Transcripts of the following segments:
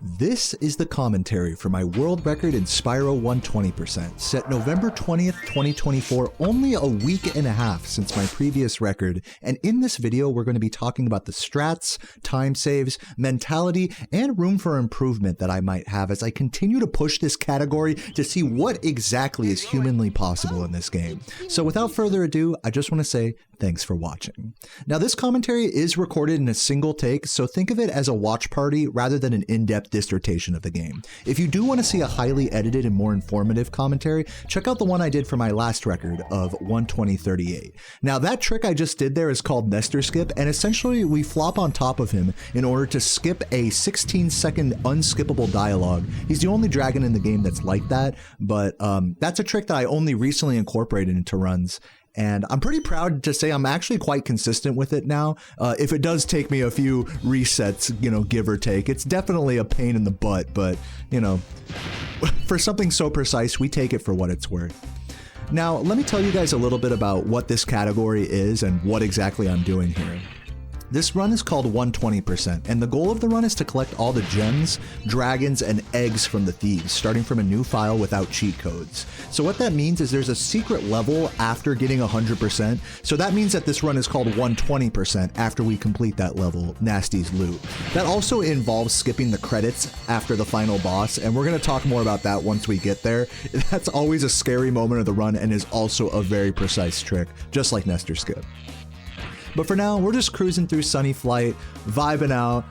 This is the commentary for my world record in Spyro 120%, set November 20th, 2024, only a week and a half since my previous record, and in this video we're going to be talking about the strats, time saves, mentality, and room for improvement that I might have as I continue to push this category to see what exactly is humanly possible in this game. So without further ado, I just want to say thanks for watching. Now this commentary is recorded in a single take, so think of it as a watch party rather than an in-depth dissertation of the game. If you do want to see a highly edited and more informative commentary, check out the one I did for my last record of 120:38. Now that trick I just did there is called Nestor Skip, and essentially we flop on top of him in order to skip a 16-second unskippable dialogue. He's the only dragon in the game that's like that, but that's a trick that I only recently incorporated into runs. And I'm pretty proud to say I'm actually quite consistent with it now. If it does take me a few resets, you know, give or take, it's definitely a pain in the butt, but, you know, for something so precise, we take it for what it's worth. Now, let me tell you guys a little bit about what this category is and what exactly I'm doing here. This run is called 120%, and the goal of the run is to collect all the gems, dragons, and eggs from the thieves, starting from a new file without cheat codes. So what that means is there's a secret level after getting 100%, so that means that this run is called 120% after we complete that level, Gnasty's loot. That also involves skipping the credits after the final boss, and we're going to talk more about that once we get there. That's always a scary moment of the run and is also a very precise trick, just like Nestor Skip. But for now, we're just cruising through Sunny Flight, vibing out.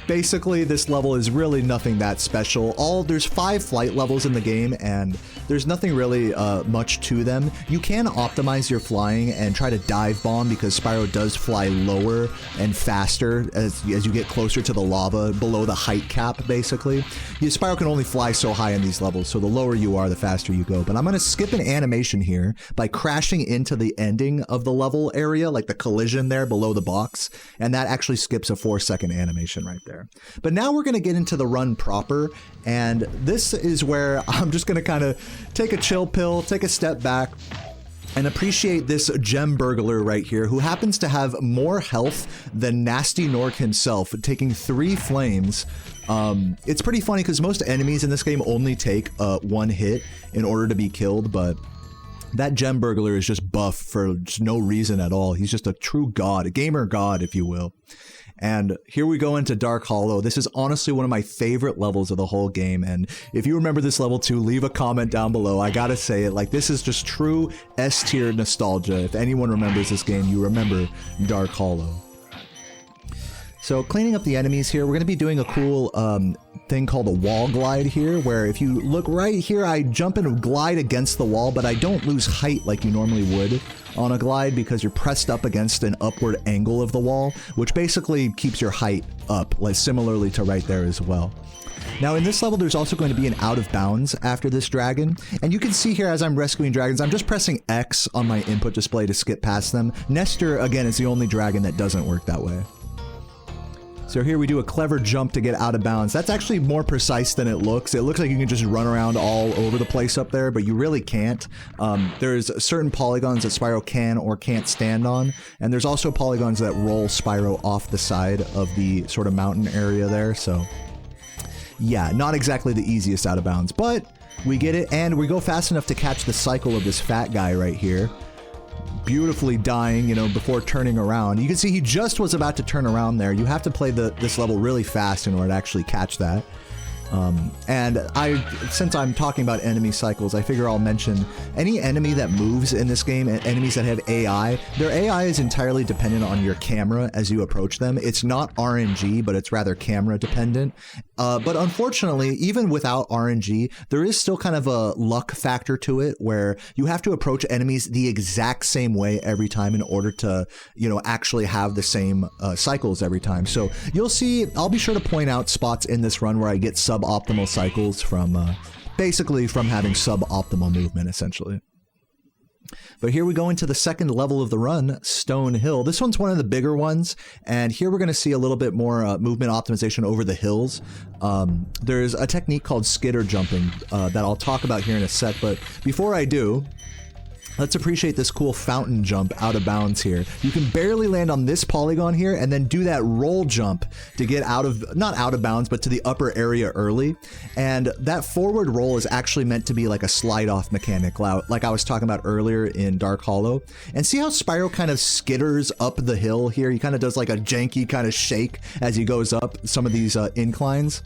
Basically, this level is really nothing that special. There's 5 flight levels in the game, and there's nothing really much to them. You can optimize your flying and try to dive bomb because Spyro does fly lower and faster as you get closer to the lava, below the height cap, basically. Spyro can only fly so high in these levels, so the lower you are, the faster you go. But I'm going to skip an animation here by crashing into the ending of the level area, like the collision there below the box, and that actually skips a 4-second animation right there. But now we're going to get into the run proper, and this is where I'm just going to kind of take a chill pill, take a step back, and appreciate this gem burglar right here who happens to have more health than Gnasty Nork himself, taking 3 flames. It's pretty funny because most enemies in this game only take 1 hit in order to be killed, but that gem burglar is just buff for just no reason at all. He's just a true god, a gamer god, if you will. And here we go into Dark Hollow. This is honestly one of my favorite levels of the whole game, and if you remember this level too, leave a comment down below. I gotta say it, like, this is just true S-tier nostalgia. If anyone remembers this game, you remember Dark Hollow. So cleaning up the enemies here, we're going to be doing a cool thing called a wall glide here, where if you look right here, I jump and glide against the wall, but I don't lose height like you normally would on a glide because you're pressed up against an upward angle of the wall, which basically keeps your height up, like similarly to right there as well. Now in this level, there's also going to be an out of bounds after this dragon, and you can see here as I'm rescuing dragons, I'm just pressing X on my input display to skip past them. Nestor, again, is the only dragon that doesn't work that way. So here we do a clever jump to get out of bounds. That's actually more precise than it looks. It looks like you can just run around all over the place up there, but you really can't. There's certain polygons that Spyro can or can't stand on, and there's also polygons that roll Spyro off the side of the sort of mountain area there, so yeah, not exactly the easiest out of bounds, but we get it, and we go fast enough to catch the cycle of this fat guy right here. Beautifully dying, you know, before turning around. You can see he just was about to turn around there. You have to play this level really fast in order to actually catch that. And since I'm talking about enemy cycles, I figure I'll mention any enemy that moves in this game and enemies that have AI. Their AI is entirely dependent on your camera as you approach them. It's not RNG, but it's rather camera dependent. But unfortunately, even without RNG, there is still kind of a luck factor to it where you have to approach enemies the exact same way every time in order to, you know, actually have the same cycles every time. So you'll see, I'll be sure to point out spots in this run where I get suboptimal cycles from basically from having suboptimal movement, essentially. But here we go into the second level of the run, Stone Hill. This one's one of the bigger ones, and here we're going to see a little bit more movement optimization over the hills. There's a technique called skitter jumping that I'll talk about here in a sec, but before I do, Let's appreciate this cool fountain jump out of bounds here. You can barely land on this polygon here and then do that roll jump to get out of, not out of bounds, but to the upper area early. And that forward roll is actually meant to be like a slide off mechanic, like I was talking about earlier in Dark Hollow. And see how Spyro kind of skitters up the hill here? He kind of does like a janky kind of shake as he goes up some of these inclines.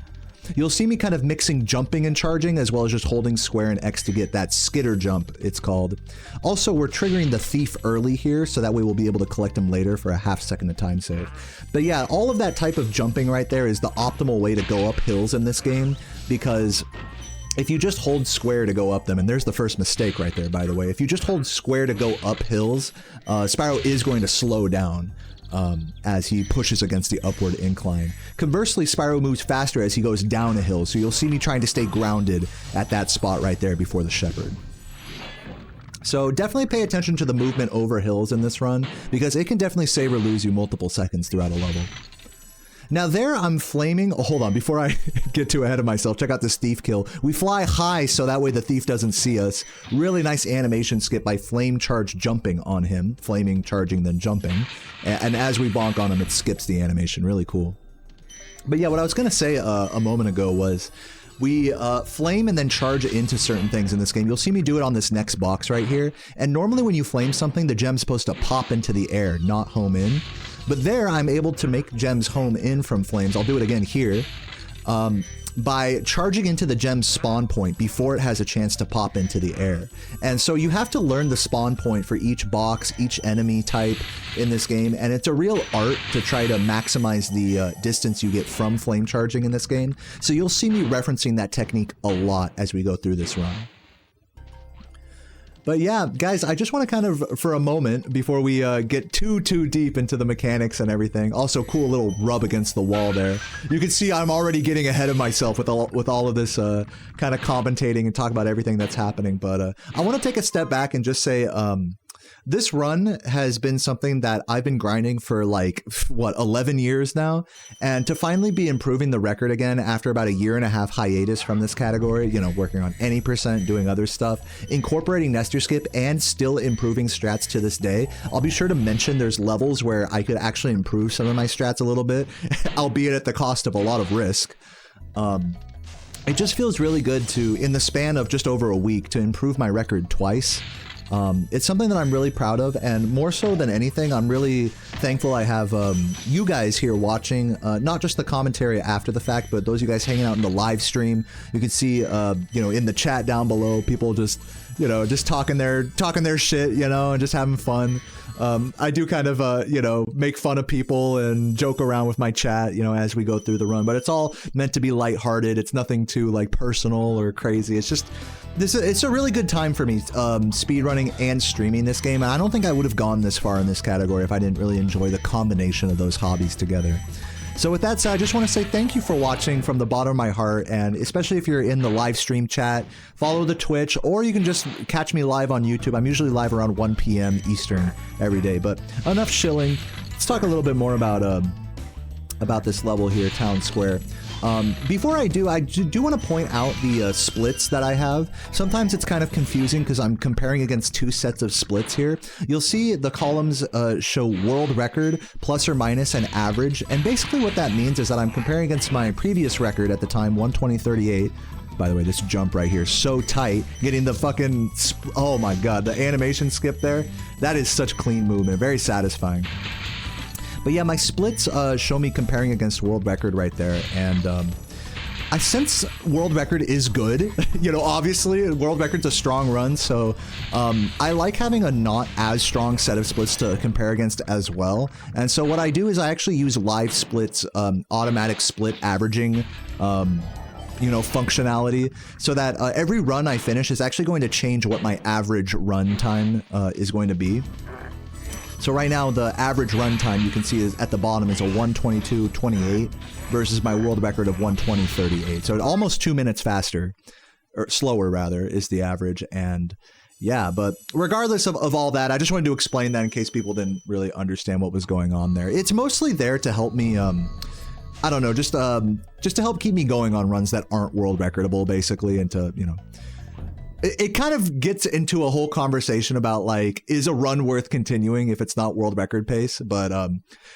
You'll see me kind of mixing jumping and charging, as well as just holding square and X to get that skitter jump, it's called. Also, we're triggering the thief early here, so that way we'll be able to collect him later for a ½ second of time save. But yeah, all of that type of jumping right there is the optimal way to go up hills in this game, because if you just hold square to go up them, and there's the first mistake right there, by the way. If you just hold square to go up hills, Spyro is going to slow down as he pushes against the upward incline. Conversely, Spyro moves faster as he goes down a hill, so you'll see me trying to stay grounded at that spot right there before the shepherd. So definitely pay attention to the movement over hills in this run, because it can definitely save or lose you multiple seconds throughout a level. Now there I'm flaming, oh, hold on, before I get too ahead of myself, check out this thief kill. We fly high so that way the thief doesn't see us. Really nice animation skip by flame charge jumping on him, flaming, charging, then jumping. And as we bonk on him, it skips the animation, really cool. But yeah, what I was gonna say a moment ago was, we flame and then charge into certain things in this game. You'll see me do it on this next box right here. And normally when you flame something, the gem's supposed to pop into the air, not home in. But there, I'm able to make gems home in from flames. I'll do it again here. By charging into the gem's spawn point before it has a chance to pop into the air. And so you have to learn the spawn point for each box, each enemy type in this game, and it's a real art to try to maximize the distance you get from flame charging in this game. So you'll see me referencing that technique a lot as we go through this run. But yeah, guys, I just want to kind of, for a moment, before we get too deep into the mechanics and everything, also cool little rub against the wall there. You can see I'm already getting ahead of myself with all of this kind of commentating and talk about everything that's happening. But I want to take a step back and just say, this run has been something that I've been grinding for like, what, 11 years now? And to finally be improving the record again after about a 1.5 year hiatus from this category, you know, working on any %, doing other stuff, incorporating Nestor Skip, and still improving strats to this day. I'll be sure to mention there's levels where I could actually improve some of my strats a little bit, albeit at the cost of a lot of risk. It just feels really good to, in the span of just over a week, to improve my record twice. It's something that I'm really proud of, and more so than anything, I'm really thankful I have you guys here watching, not just the commentary after the fact, but those of you guys hanging out in the live stream. You can see, you know, in the chat down below, people just, you know, just talking their shit, you know, and just having fun. I do kind of, you know, make fun of people and joke around with my chat, you know, as we go through the run, but it's all meant to be lighthearted. It's nothing too, like, personal or crazy. It's just, it's a really good time for me, speedrunning and streaming this game, and I don't think I would have gone this far in this category if I didn't really enjoy the combination of those hobbies together. So with that said, I just want to say thank you for watching from the bottom of my heart, and especially if you're in the live stream chat, follow the Twitch, or you can just catch me live on YouTube. I'm usually live around 1 p.m. Eastern every day, but enough shilling. Let's talk a little bit more about this level here, Town Square. Before I do want to point out the splits that I have. Sometimes it's kind of confusing because I'm comparing against two sets of splits here. You'll see the columns show world record, plus or minus, and average, and basically what that means is that I'm comparing against my previous record at the time, 120.38. By the way, this jump right here, so tight, getting the fucking, oh my god, the animation skip there, that is such clean movement, very satisfying. But yeah, my splits show me comparing against world record right there, and I sense world record is good. You know, obviously, world record's a strong run, so I like having a not as strong set of splits to compare against as well. And so what I do is I actually use live splits, automatic split averaging, you know, functionality, so that every run I finish is actually going to change what my average run time is going to be. So right now, the average runtime you can see is at the bottom is a 1:22.28 versus my world record of 1:20.38. So almost 2 minutes faster, or slower rather, is the average. And yeah, but regardless of all that, I just wanted to explain that in case people didn't really understand what was going on there. It's mostly there to help me, I don't know, just to help keep me going on runs that aren't world recordable, basically, and to, you know, it kind of gets into a whole conversation about like, is a run worth continuing if it's not world record pace? But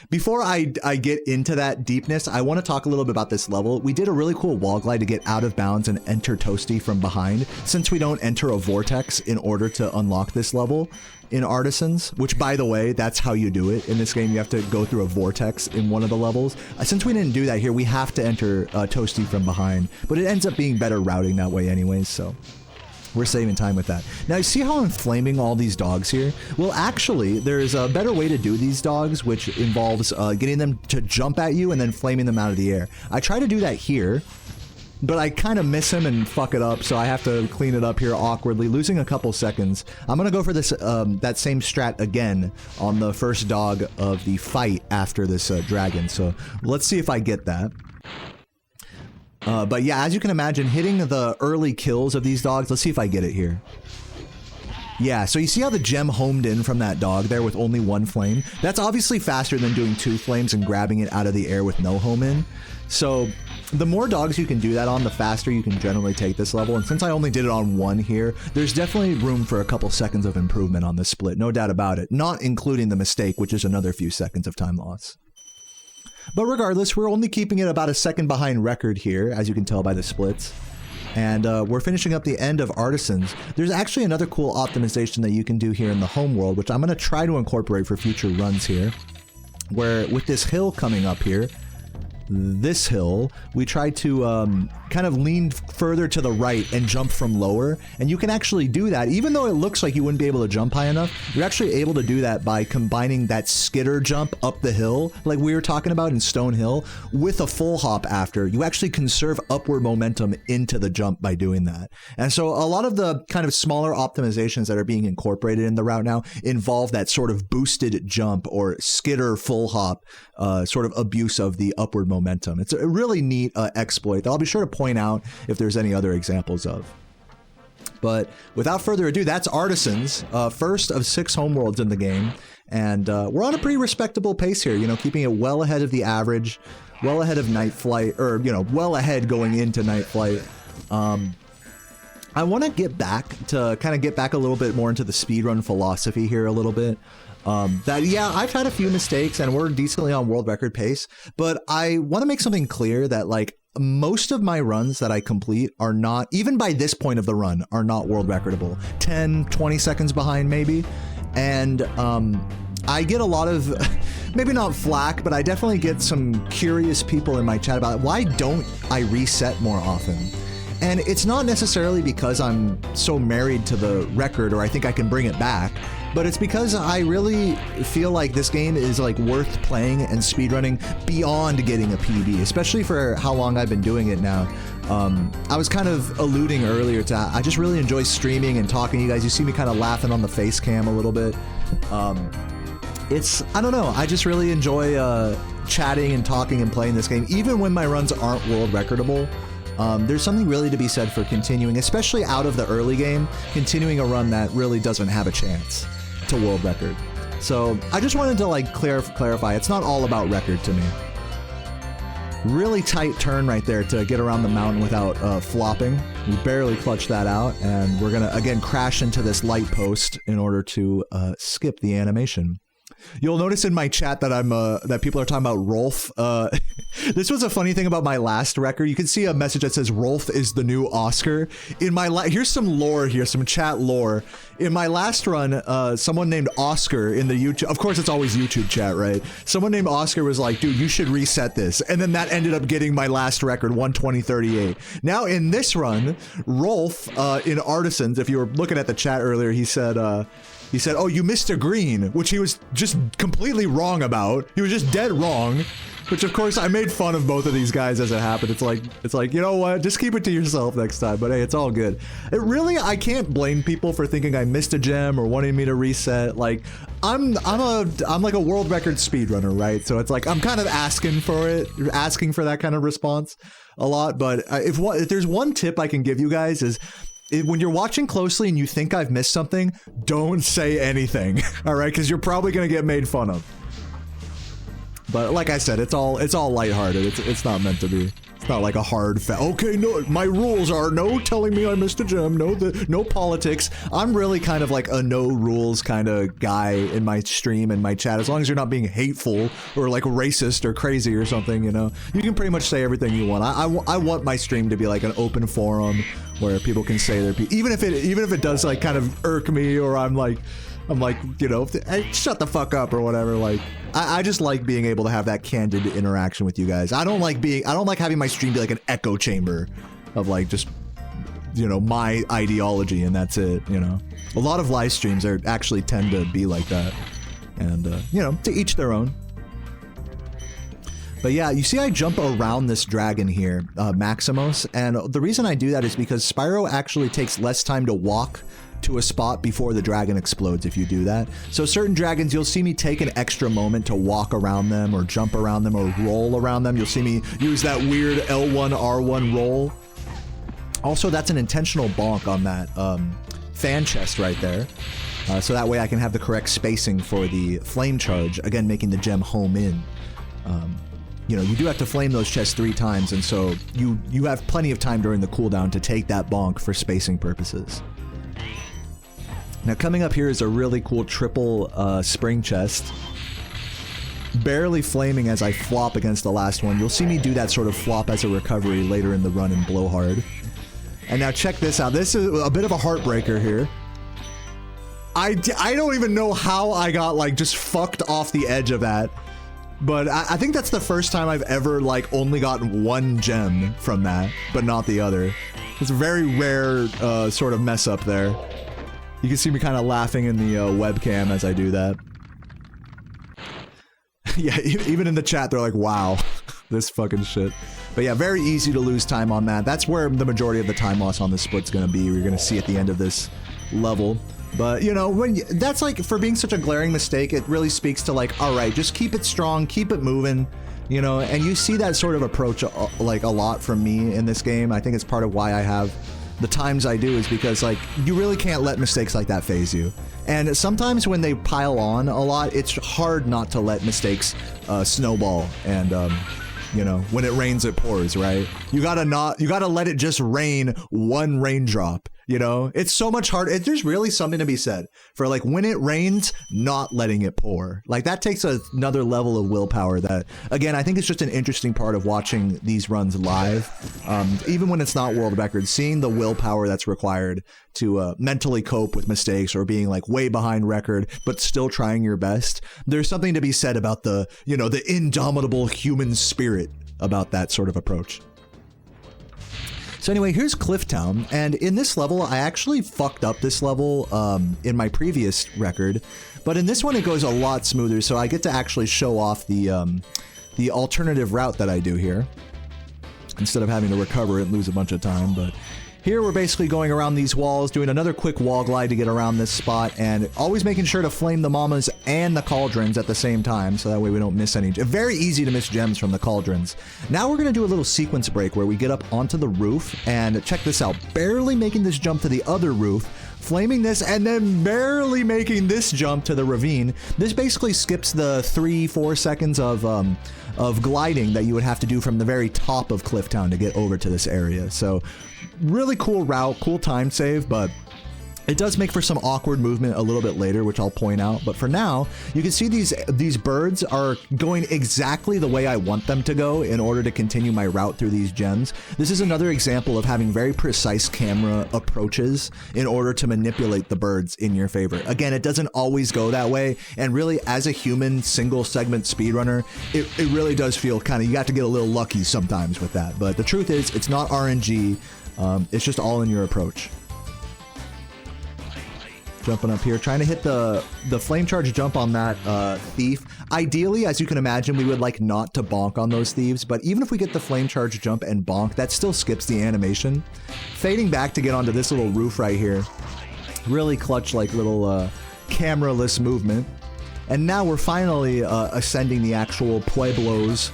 before I get into that deepness, I want to talk a little bit about this level. We did a really cool wall glide to get out of bounds and enter Toasty from behind, since we don't enter a vortex in order to unlock this level in Artisans, which, by the way, that's how you do it in this game. You have to go through a vortex in one of the levels. Since we didn't do that here, we have to enter Toasty from behind, but it ends up being better routing that way anyways, so we're saving time with that. Now, you see how I'm flaming all these dogs here? Well, actually, there's a better way to do these dogs, which involves getting them to jump at you and then flaming them out of the air. I try to do that here, but I kind of miss him and fuck it up, so I have to clean it up here awkwardly, losing a couple seconds. I'm gonna go for this that same strat again on the first dog of the fight after this dragon, so let's see if I get that. But yeah, as you can imagine, hitting the early kills of these dogs, let's see if I get it here. Yeah, so you see how the gem homed in from that dog there with only one flame? That's obviously faster than doing 2 flames and grabbing it out of the air with no home in. So the more dogs you can do that on, the faster you can generally take this level. And since I only did it on 1 here, there's definitely room for a couple seconds of improvement on this split, no doubt about it. Not including the mistake, which is another few seconds of time loss. But regardless, we're only keeping it about a second behind record here, as you can tell by the splits. And we're finishing up the end of Artisans. There's actually another cool optimization that you can do here in the home world, which I'm going to try to incorporate for future runs here, where with this hill coming up here, this hill, we try to kind of lean further to the right and jump from lower. And you can actually do that, even though it looks like you wouldn't be able to jump high enough. You're actually able to do that by combining that skitter jump up the hill, like we were talking about in Stone Hill, with a full hop after. You actually conserve upward momentum into the jump by doing that. And so a lot of the kind of smaller optimizations that are being incorporated in the route now involve that sort of boosted jump or skitter full hop sort of abuse of the upward momentum. It's a really neat exploit that I'll be sure to point out if there's any other examples of. But without further ado, that's Artisans, first of 6 homeworlds in the game. And we're on a pretty respectable pace here, you know, keeping it well ahead of the average, well ahead of Night Flight, or, you know, well ahead going into Night Flight. I want to get back a little bit more into the speedrun philosophy here a little bit. Yeah, I've had a few mistakes and we're decently on world record pace, but I want to make something clear that like most of my runs that I complete are not, even by this point of the run, are not world recordable. 10, 20 seconds behind maybe. And I get a lot of, maybe not flack, but I definitely get some curious people in my chat about why don't I reset more often? And it's not necessarily because I'm so married to the record or I think I can bring it back, but it's because I really feel like this game is like worth playing and speedrunning beyond getting a PB, especially for how long I've been doing it now. I was kind of alluding earlier to, I just really enjoy streaming and talking to you guys. You see me kind of laughing on the face cam a little bit. I don't know, I just really enjoy chatting and talking and playing this game, even when my runs aren't world recordable. There's something really to be said for continuing, especially out of the early game, continuing a run that really doesn't have a chance to world record. So I just wanted to like clarify, it's not all about record to me. Really tight turn right there to get around the mountain without flopping. We barely clutched that out, and we're gonna again crash into this light post in order to skip the animation. You'll notice in my chat that that people are talking about Rolf. This was a funny thing about my last record. You can see a message that says Rolf is the new Oscar. In my here's some lore here, some chat lore. In my last run, someone named Oscar in the YouTube, of course it's always YouTube chat, right? Someone named Oscar was like, dude, you should reset this. And then that ended up getting my last record, 1:20:38. Now in this run, Rolf in Artisans, if you were looking at the chat earlier, he said, oh, you missed a green, which he was just completely wrong about. He was just dead wrong, which of course I made fun of both of these guys as it happened. It's like, you know what, just keep it to yourself next time, but hey, it's all good. I can't blame people for thinking I missed a gem or wanting me to reset. Like, I'm like a world record speedrunner, right? So it's like, I'm kind of asking for that kind of response a lot, but if there's one tip I can give you guys is, when you're watching closely and you think I've missed something, don't say anything, all right? Because you're probably gonna get made fun of. But like I said, it's all lighthearted. It's not meant to be It's not like a hard okay, no, my rules are no telling me I missed a gem, no politics. I'm really kind of like a no rules kind of guy in my stream and my chat. As long as you're not being hateful or like racist or crazy or something, you know, you can pretty much say everything you want. I want my stream to be like an open forum where people can say their piece, even if it does like kind of irk me, or I'm like, you know, hey, shut the fuck up or whatever. Like, I just like being able to have that candid interaction with you guys. I don't like having my stream be like an echo chamber of like just, you know, my ideology and that's it, you know. A lot of live streams actually tend to be like that. And, you know, to each their own. But yeah, you see I jump around this dragon here, Maximos, and the reason I do that is because Spyro actually takes less time to walk to a spot before the dragon explodes if you do that. So certain dragons, you'll see me take an extra moment to walk around them or jump around them or roll around them. You'll see me use that weird L1, R1 roll. Also, that's an intentional bonk on that fan chest right there. So that way I can have the correct spacing for the flame charge, again, making the gem home in. You know, you do have to flame those chests 3 times, and so you have plenty of time during the cooldown to take that bonk for spacing purposes. Now coming up here is a really cool triple spring chest. Barely flaming as I flop against the last one. You'll see me do that sort of flop as a recovery later in the run in Blowhard. And now check this out. This is a bit of a heartbreaker here. I don't even know how I got like just fucked off the edge of that. But I think that's the first time I've ever like only gotten 1 gem from that, but not the other. It's a very rare sort of mess up there. You can see me kind of laughing in the webcam as I do that. Yeah, even in the chat, they're like, wow, this fucking shit. But yeah, very easy to lose time on that. That's where the majority of the time loss on the split's gonna be. We're gonna see at the end of this level. But, you know, that's like, for being such a glaring mistake, it really speaks to like, all right, just keep it strong, keep it moving, you know, and you see that sort of approach like a lot from me in this game. I think it's part of why I have the times I do, is because like you really can't let mistakes like that phase you. And sometimes when they pile on a lot, it's hard not to let mistakes snowball. And you know, when it rains, it pours, right? You gotta let it just rain 1 raindrop. You know, it's so much harder. There's really something to be said for like when it rains, not letting it pour. Like that takes another level of willpower that, again, I think it's just an interesting part of watching these runs live. Even when it's not world record, seeing the willpower that's required to mentally cope with mistakes or being like way behind record, but still trying your best. There's something to be said about the, you know, the indomitable human spirit about that sort of approach. So anyway, here's Clifftown, and in this level, I actually fucked up this level in my previous record, but in this one it goes a lot smoother, so I get to actually show off the alternative route that I do here, instead of having to recover it and lose a bunch of time. But here we're basically going around these walls, doing another quick wall glide to get around this spot, and always making sure to flame the mamas and the cauldrons at the same time, so that way we don't miss any. Very easy to miss gems from the cauldrons. Now we're gonna do a little sequence break where we get up onto the roof, and check this out, barely making this jump to the other roof, flaming this, and then barely making this jump to the ravine. This basically skips the 3-4 seconds of gliding that you would have to do from the very top of Clifftown to get over to this area. So really cool route, cool time save, but it does make for some awkward movement a little bit later, which I'll point out. But for now, you can see these birds are going exactly the way I want them to go in order to continue my route through these gems. This is another example of having very precise camera approaches in order to manipulate the birds in your favor. Again, it doesn't always go that way, and really, as a human single segment speedrunner, it really does feel kind of, you got to get a little lucky sometimes with that. But the truth is, it's not RNG, it's just all in your approach. Jumping up here, trying to hit the flame charge jump on that thief. Ideally, as you can imagine, we would like not to bonk on those thieves, but even if we get the flame charge jump and bonk, that still skips the animation. Fading back to get onto this little roof right here. Really clutch, like little camera-less movement. And now we're finally ascending the actual pueblos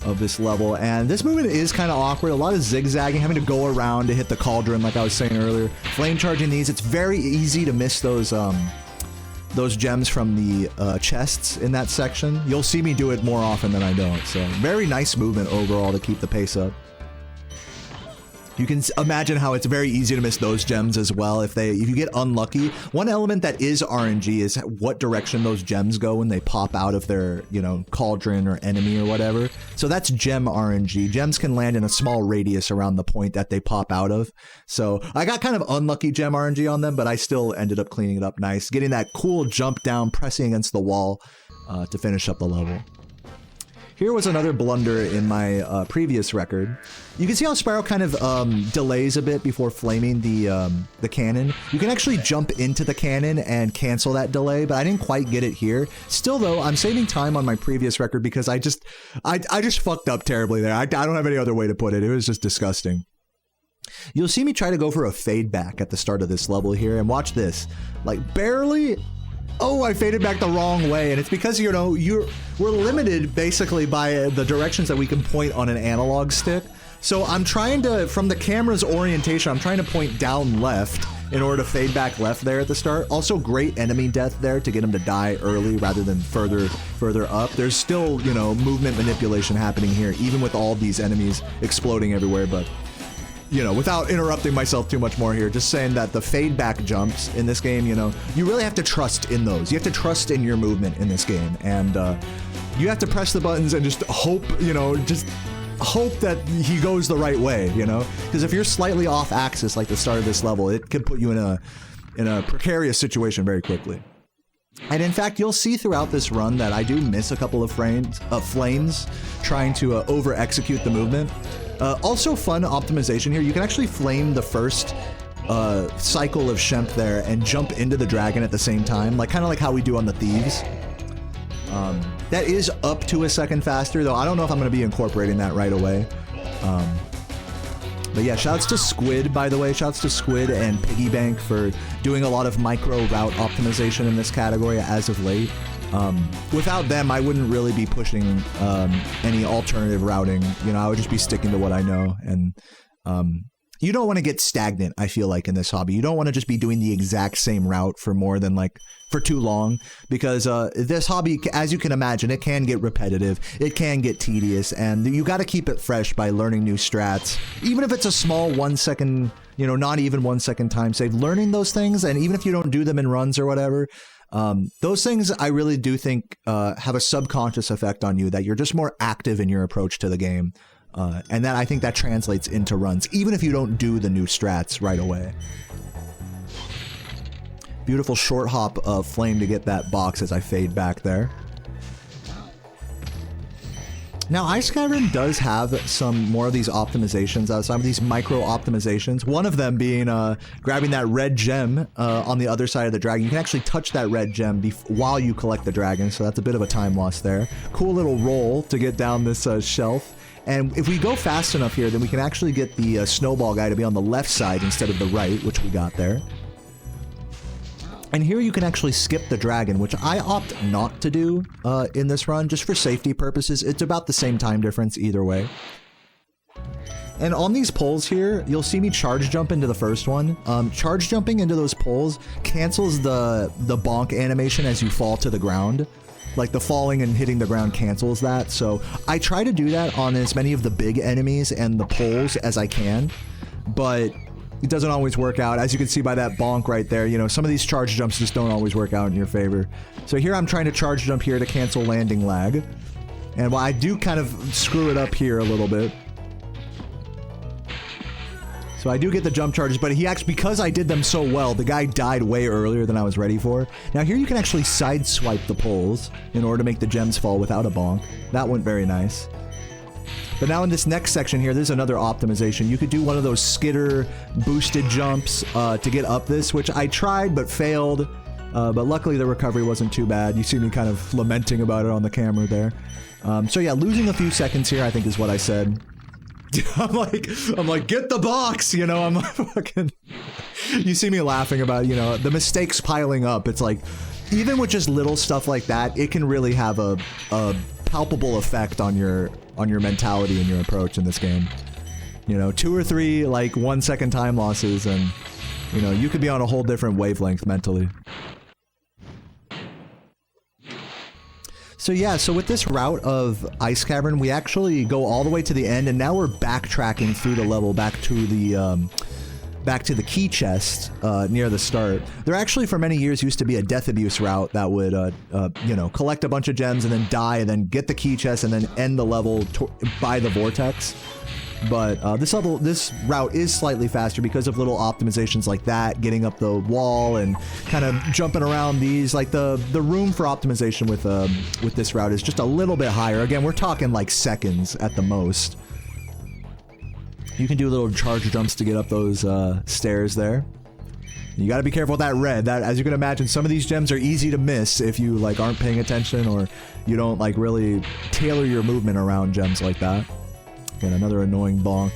of this level, and this movement is kind of awkward, a lot of zigzagging, having to go around to hit the cauldron like I was saying earlier. Flame charging these, it's very easy to miss those those gems from the chests in that section. You'll see me do it more often than I don't. So very nice movement overall to keep the pace up. You can imagine how it's very easy to miss those gems as well if you get unlucky. One element that is RNG is what direction those gems go when they pop out of their, you know, cauldron or enemy or whatever. So that's gem RNG. Gems can land in a small radius around the point that they pop out of. So I got kind of unlucky gem RNG on them, but I still ended up cleaning it up nice. Getting that cool jump down, pressing against the wall to finish up the level. Here was another blunder in my previous record. You can see how Spyro kind of delays a bit before flaming the cannon. You can actually jump into the cannon and cancel that delay, but I didn't quite get it here. Still though, I'm saving time on my previous record because I just fucked up terribly there. I don't have any other way to put it. It was just disgusting. You'll see me try to go for a fade back at the start of this level here, and watch this. Like barely. Oh, I faded back the wrong way, and it's because, you know, we're limited basically by the directions that we can point on an analog stick. So I'm trying to, from the camera's orientation, I'm trying to point down left in order to fade back left there at the start. Also, great enemy death there to get him to die early rather than further up. There's still, you know, movement manipulation happening here, even with all these enemies exploding everywhere, but... You know, without interrupting myself too much more here, just saying that the fade back jumps in this game, you know, you really have to trust in those. You have to trust in your movement in this game, and you have to press the buttons and just hope, you know, just hope that he goes the right way, you know? Because if you're slightly off axis like the start of this level, it could put you in a precarious situation very quickly. And in fact, you'll see throughout this run that I do miss a couple of flames trying to over-execute the movement. Also fun optimization here, you can actually flame the first cycle of Shemp there and jump into the dragon at the same time, like kind of like how we do on the Thieves. That is up to a second faster, though I don't know if I'm going to be incorporating that right away. But yeah, shouts to Squid, by the way. Shouts to Squid and Piggybank for doing a lot of micro route optimization in this category as of late. Without them, I wouldn't really be pushing any alternative routing. You know, I would just be sticking to what I know. And you don't want to get stagnant, I feel like, in this hobby. You don't want to just be doing the exact same route for more than, like, for too long. Because this hobby, as you can imagine, it can get repetitive. It can get tedious. And you got to keep it fresh by learning new strats. Even if it's a small 1 second, you know, not even 1 second time save. Learning those things, and even if you don't do them in runs or whatever, those things I really do think have a subconscious effect on you, that you're just more active in your approach to the game. And that I think that translates into runs, even if you don't do the new strats right away. Beautiful short hop of flame to get that box as I fade back there. Now, Ice Cavern does have some more of these optimizations, some of these micro optimizations. One of them being grabbing that red gem on the other side of the dragon. You can actually touch that red gem while you collect the dragon, so that's a bit of a time loss there. Cool little roll to get down this shelf. And if we go fast enough here, then we can actually get the snowball guy to be on the left side instead of the right, which we got there. And here you can actually skip the dragon, which I opt not to do in this run, just for safety purposes. It's about the same time difference either way. And on these poles here, you'll see me charge jump into the first one. Charge jumping into those poles cancels the bonk animation as you fall to the ground. Like, the falling and hitting the ground cancels that. So I try to do that on as many of the big enemies and the poles as I can, but it doesn't always work out. As you can see by that bonk right there, you know, some of these charge jumps just don't always work out in your favor. So here I'm trying to charge jump here to cancel landing lag. And while I do kind of screw it up here a little bit. So I do get the jump charges, but he actually, because I did them so well, the guy died way earlier than I was ready for. Now here you can actually sideswipe the poles in order to make the gems fall without a bonk. That went very nice. But now in this next section here, there's another optimization. You could do one of those skitter boosted jumps to get up this, which I tried but failed. But luckily the recovery wasn't too bad. You see me kind of lamenting about it on the camera there. So yeah, losing a few seconds here, I think is what I said. I'm like, get the box, you know, I'm like, fucking, you see me laughing about, you know, the mistakes piling up. It's like, even with just little stuff like that, it can really have a palpable effect on your mentality and your approach in this game. You know, 2 or 3, like, 1 second time losses, and, you know, you could be on a whole different wavelength mentally. So yeah, so with this route of Ice Cavern, we actually go all the way to the end, and now we're backtracking through the level back to the key chest near the start. There actually for many years used to be a death abuse route that would you know, collect a bunch of gems and then die and then get the key chest and then end the level by the vortex. But this route is slightly faster because of little optimizations like that, getting up the wall and kind of jumping around these. Like the room for optimization with this route is just a little bit higher. Again, we're talking like seconds at the most. You can do little charge jumps to get up those stairs there. You got to be careful with that red. That, as you can imagine, some of these gems are easy to miss if you like aren't paying attention or you don't like really tailor your movement around gems like that. Again, another annoying bonk.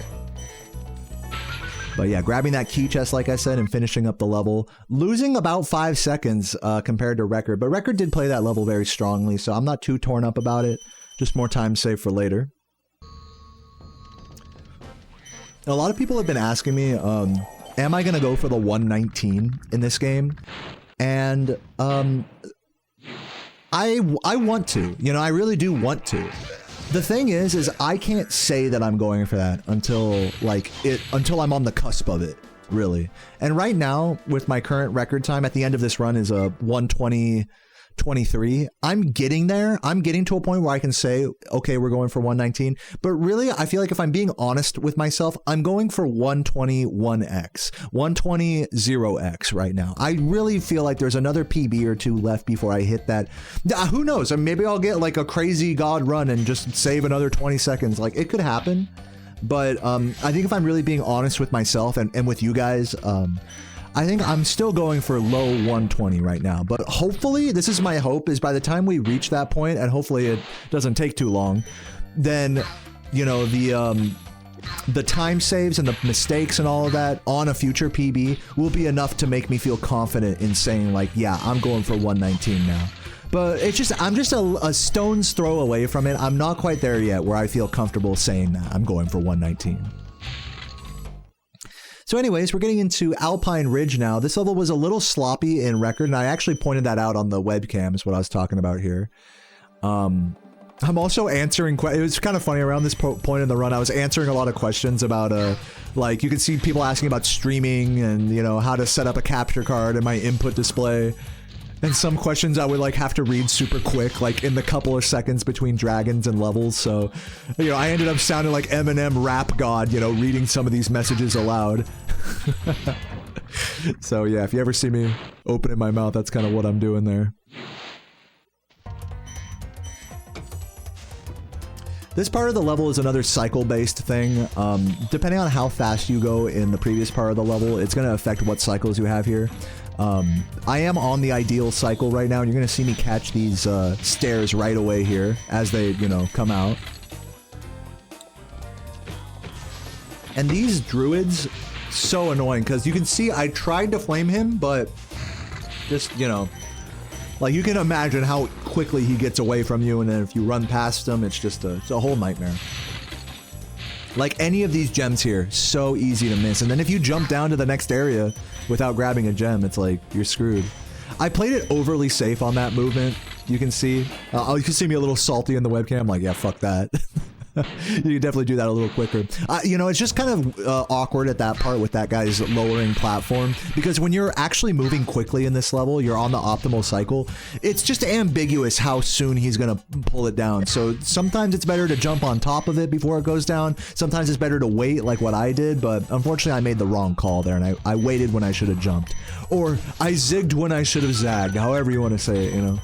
But yeah, grabbing that key chest, like I said, and finishing up the level. Losing about 5 seconds compared to Record, but Record did play that level very strongly, so I'm not too torn up about it. Just more time saved for later. A lot of people have been asking me, am I going to go for the 119 in this game? And I want to. You know, I really do want to. The thing is I can't say that I'm going for that until I'm on the cusp of it, really. And right now, with my current record time at the end of this run is a 120.23. I'm getting there. I'm getting to a point where I can say, okay, we're going for 119. But really, I feel like if I'm being honest with myself, I'm going for 121x, 120.0x right now. I really feel like there's another PB or two left before I hit that. Who knows? Maybe I'll get like a crazy god run and just save another 20 seconds. Like, it could happen. But I think if I'm really being honest with myself and with you guys, I think I'm still going for low 120 right now, but hopefully, this is my hope, is by the time we reach that point, and hopefully it doesn't take too long, then, you know, the time saves and the mistakes and all of that on a future PB will be enough to make me feel confident in saying, like, yeah, I'm going for 119 now. But it's just, I'm just a stone's throw away from it. I'm not quite there yet where I feel comfortable saying that I'm going for 119. So anyways, we're getting into Alpine Ridge now. This level was a little sloppy in Record, and I actually pointed that out on the webcam, is what I was talking about here. I'm also answering questions. It was kind of funny around this point in the run. I was answering a lot of questions about, like, you can see people asking about streaming and, you know, how to set up a capture card in my input display. And some questions I would like have to read super quick, like in the couple of seconds between dragons and levels. So, you know, I ended up sounding like Eminem rap god, you know, reading some of these messages aloud. So yeah, if you ever see me opening my mouth, that's kind of what I'm doing there. This part of the level is another cycle-based thing. Depending on how fast you go in the previous part of the level, it's going to affect what cycles you have here. I am on the ideal cycle right now, and you're going to see me catch these stairs right away here as they, you know, come out. And these druids, so annoying, because you can see I tried to flame him, but just, you know, like, you can imagine how quickly he gets away from you, and then if you run past him, it's just it's a whole nightmare. Like, any of these gems here, so easy to miss. And then if you jump down to the next area without grabbing a gem, it's like, you're screwed. I played it overly safe on that movement. You can see. You can see me a little salty in the webcam. I'm like, yeah, fuck that. You can definitely do that a little quicker. You know, it's just kind of awkward at that part with that guy's lowering platform, because when you're actually moving quickly in this level, you're on the optimal cycle. It's just ambiguous how soon he's gonna pull it down. So sometimes it's better to jump on top of it before it goes down. Sometimes it's better to wait, like what I did, but unfortunately I made the wrong call there, and I waited when I should have jumped. Or I zigged when I should have zagged, however you want to say it, you know.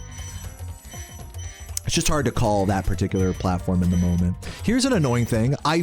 It's just hard to call that particular platform in the moment. Here's an annoying thing. I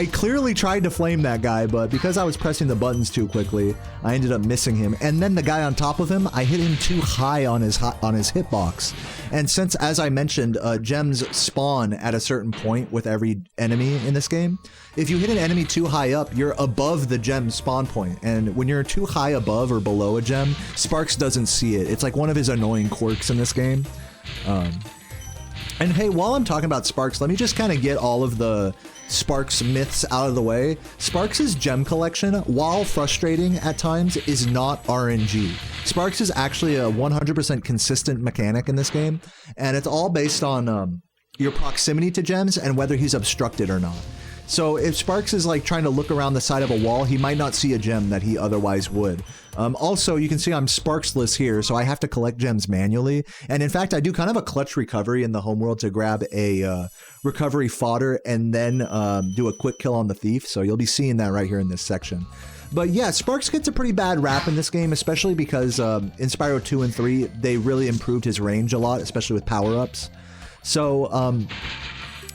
clearly tried to flame that guy, but because I was pressing the buttons too quickly, I ended up missing him. And then the guy on top of him, I hit him too high on his hitbox. And since, as I mentioned, gems spawn at a certain point with every enemy in this game, if you hit an enemy too high up, you're above the gem spawn point. And when you're too high above or below a gem, Sparks doesn't see it. It's like one of his annoying quirks in this game. And hey, while I'm talking about Sparks, let me just kind of get all of the Sparks myths out of the way. Sparks' gem collection, while frustrating at times, is not RNG. Sparks is actually a 100% consistent mechanic in this game, and it's all based on your proximity to gems and whether he's obstructed or not. So if Sparks is like trying to look around the side of a wall, he might not see a gem that he otherwise would. Also, you can see I'm Sparksless here, so I have to collect gems manually. And in fact, I do kind of a clutch recovery in the homeworld to grab a recovery fodder and then do a quick kill on the thief. So you'll be seeing that right here in this section. But yeah, Sparks gets a pretty bad rap in this game, especially because in Spyro 2 and 3, they really improved his range a lot, especially with power-ups. So,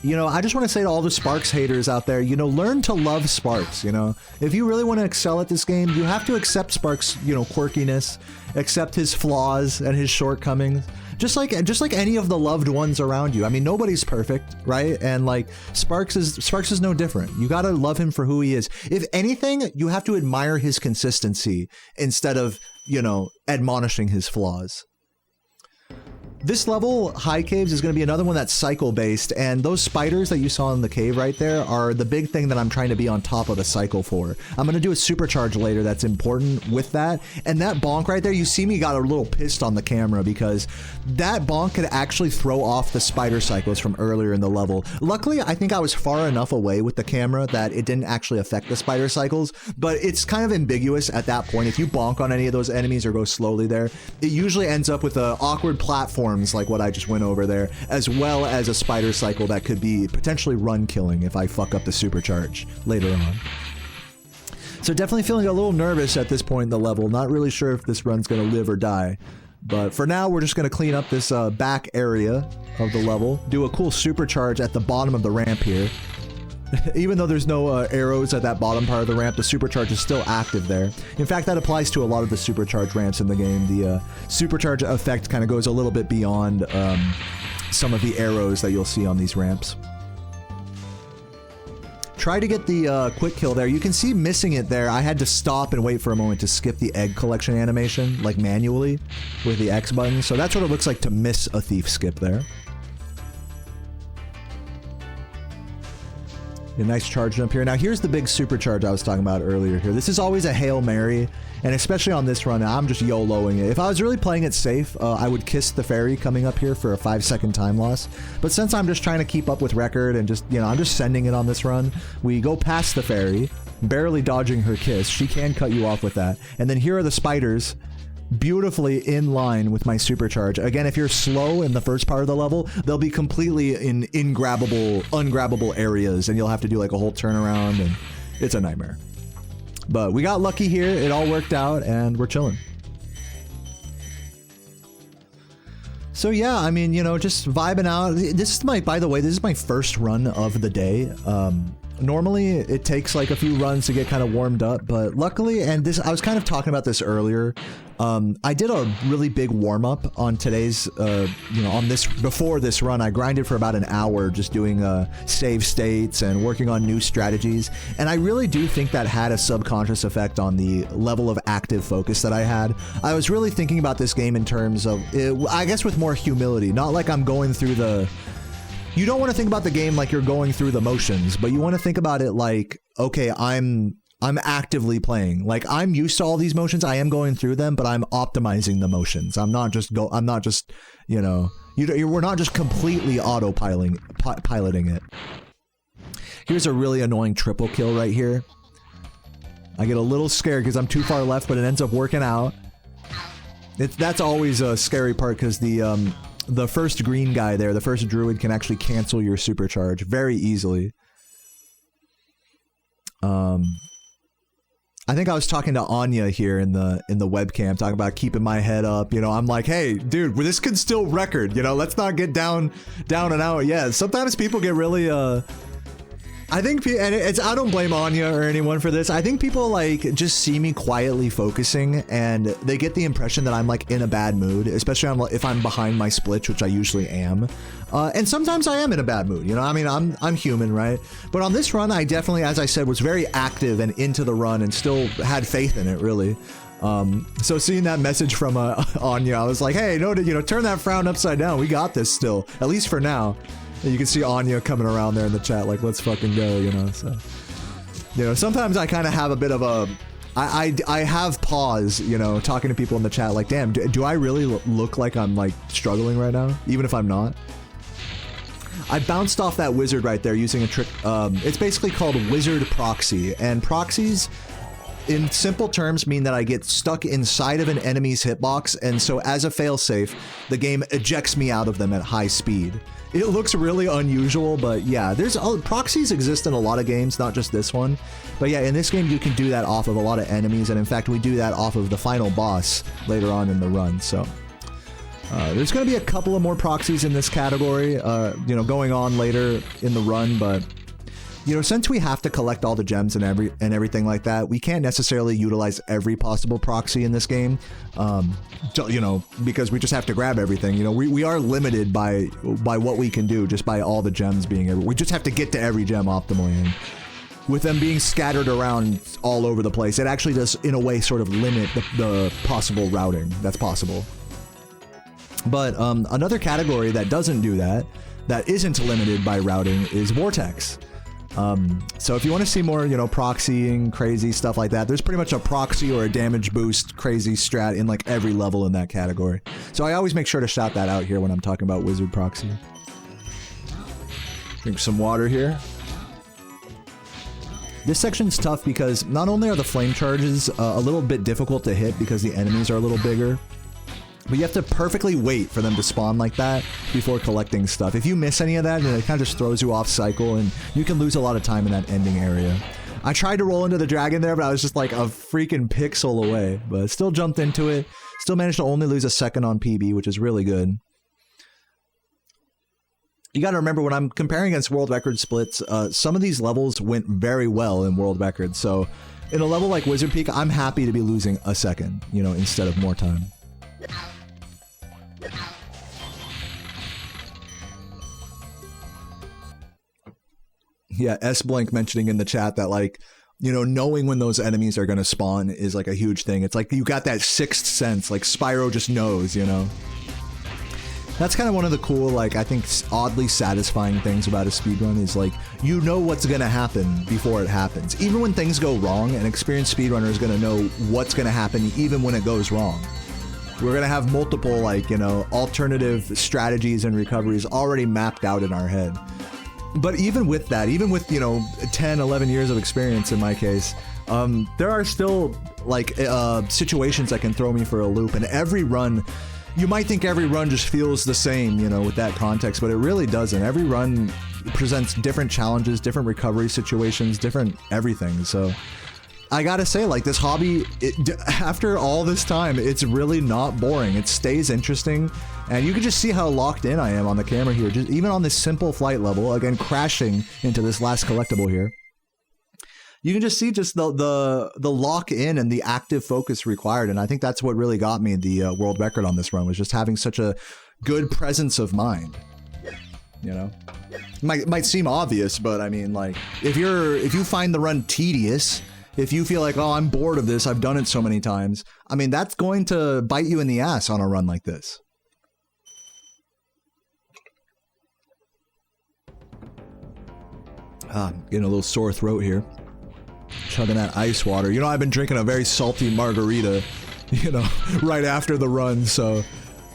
you know, I just want to say to all the Sparks haters out there, you know, learn to love Sparks, you know. If you really want to excel at this game, you have to accept Sparks', you know, quirkiness, accept his flaws and his shortcomings, just like any of the loved ones around you. I mean, nobody's perfect, right? And like Sparks is no different. You got to love him for who he is. If anything, you have to admire his consistency instead of, you know, admonishing his flaws. This level, High Caves, is going to be another one that's cycle-based, and those spiders that you saw in the cave right there are the big thing that I'm trying to be on top of the cycle for. I'm going to do a supercharge later that's important with that, and that bonk right there, you see me got a little pissed on the camera because that bonk could actually throw off the spider cycles from earlier in the level. Luckily, I think I was far enough away with the camera that it didn't actually affect the spider cycles, but it's kind of ambiguous at that point. If you bonk on any of those enemies or go slowly there, it usually ends up with an awkward platform like what I just went over there, as well as a spider cycle that could be potentially run killing if I fuck up the supercharge later on. So definitely feeling a little nervous at this point in the level, not really sure if this run's gonna live or die. But for now, we're just gonna clean up this back area of the level, do a cool supercharge at the bottom of the ramp here. Even though there's no arrows at that bottom part of the ramp, the supercharge is still active there. In fact, that applies to a lot of the supercharge ramps in the game. The supercharge effect kind of goes a little bit beyond some of the arrows that you'll see on these ramps. Try to get the quick kill there. You can see missing it there. I had to stop and wait for a moment to skip the egg collection animation, like manually, with the X button. So that's what it looks like to miss a thief skip there. A nice charge jump here. Now here's the big supercharge I was talking about earlier here. This is always a Hail Mary, and especially on this run, I'm just YOLOing it. If I was really playing it safe, I would kiss the fairy coming up here for a 5-second time loss. But since I'm just trying to keep up with record and just, you know, I'm just sending it on this run, we go past the fairy, barely dodging her kiss. She can cut you off with that. And then here are the spiders, beautifully in line with my supercharge. Again, if you're slow in the first part of the level, they'll be completely in ungrabbable areas, and you'll have to do like a whole turnaround, and it's a nightmare. But we got lucky here, it all worked out, and we're chilling. So yeah, I mean, you know, just vibing out. This is my, by the way, this is my first run of the day. Normally it takes like a few runs to get kind of warmed up, but luckily, and this, I was kind of talking about this earlier, I did a really big warm up on today's, you know, on this, before this run, I grinded for about an hour just doing save states and working on new strategies. And I really do think that had a subconscious effect on the level of active focus that I had. I was really thinking about this game in terms of, I guess with more humility, not like I'm going through the, you don't want to think about the game like you're going through the motions, but you want to think about it like, okay, I'm actively playing. Like, I'm used to all these motions, I am going through them, but I'm optimizing the motions. I'm not just, you know, we're not just completely piloting it. Here's a really annoying triple kill right here. I get a little scared because I'm too far left, but it ends up working out. That's always a scary part because the first green guy there, the first druid, can actually cancel your supercharge very easily. I think I was talking to Anya here in the webcam, talking about keeping my head up. You know, I'm like, hey, dude, this could still record. You know, let's not get down and out. Yeah, sometimes people get really I think, and it's, I don't blame Anya or anyone for this. I think people like just see me quietly focusing and they get the impression that I'm like in a bad mood, especially if I'm behind my splitch, which I usually am. And sometimes I am in a bad mood, you know, I mean, I'm human, right? But on this run, I definitely, as I said, was very active and into the run and still had faith in it, really. So seeing that message from Anya, I was like, hey, no, you know, turn that frown upside down. We got this still, at least for now. And you can see Anya coming around there in the chat, like, let's fucking go, you know. So, you know, sometimes I kind of have a bit of a, I have pause, you know, talking to people in the chat, like, damn, do I really look like I'm like struggling right now, even if I'm not? I bounced off that wizard right there using a trick. It's basically called Wizard Proxy, and proxies, in simple terms, mean that I get stuck inside of an enemy's hitbox, and so as a failsafe, the game ejects me out of them at high speed. It looks really unusual, but yeah, there's proxies exist in a lot of games, not just this one. But yeah, in this game you can do that off of a lot of enemies, and in fact we do that off of the final boss later on in the run. So there's going to be a couple of more proxies in this category, you know, going on later in the run, but you know, since we have to collect all the gems and everything like that, we can't necessarily utilize every possible proxy in this game, you know, because we just have to grab everything. You know, we are limited by what we can do just by all the gems being we just have to get to every gem optimally, and with them being scattered around all over the place, it actually does, in a way, sort of limit the possible routing that's possible. But another category that doesn't do that, that isn't limited by routing, is Vortex. So if you want to see more, you know, proxying, crazy stuff like that, there's pretty much a proxy or a damage boost crazy strat in like every level in that category. So I always make sure to shout that out here when I'm talking about Wizard Proxy. Drink some water here. This section's tough because not only are the flame charges a little bit difficult to hit because the enemies are a little bigger, but you have to perfectly wait for them to spawn like that before collecting stuff. If you miss any of that, then it kind of just throws you off cycle, and you can lose a lot of time in that ending area. I tried to roll into the dragon there, but I was just like a freaking pixel away. But still jumped into it. Still managed to only lose a second on PB, which is really good. You gotta remember, when I'm comparing against world record splits, some of these levels went very well in world records. So in a level like Wizard Peak, I'm happy to be losing a second, you know, instead of more time. Yeah, S-Blank mentioning in the chat that, like, you know, knowing when those enemies are going to spawn is like a huge thing. It's like you got that sixth sense, like Spyro just knows, you know. That's kind of one of the cool, like, I think oddly satisfying things about a speedrun is, like, you know what's going to happen before it happens. Even when things go wrong, an experienced speedrunner is going to know what's going to happen even when it goes wrong. We're going to have multiple, like, you know, alternative strategies and recoveries already mapped out in our head. But even with that, even with, you know, 10, 11 years of experience in my case, there are still, like, situations that can throw me for a loop. And every run, you might think every run just feels the same, you know, with that context, but it really doesn't. Every run presents different challenges, different recovery situations, different everything. So I gotta say, like, this hobby, after all this time, it's really not boring. It stays interesting, and you can just see how locked in I am on the camera here, just even on this simple flight level, again, crashing into this last collectible here. You can just see just the lock in and the active focus required, and I think that's what really got me the world record on this run, was just having such a good presence of mind. You know, might seem obvious, but I mean, like, if you find the run tedious, if you feel like, oh, I'm bored of this, I've done it so many times, I mean, that's going to bite you in the ass on a run like this. Getting a little sore throat here. Chugging that ice water. You know, I've been drinking a very salty margarita, you know, right after the run, so,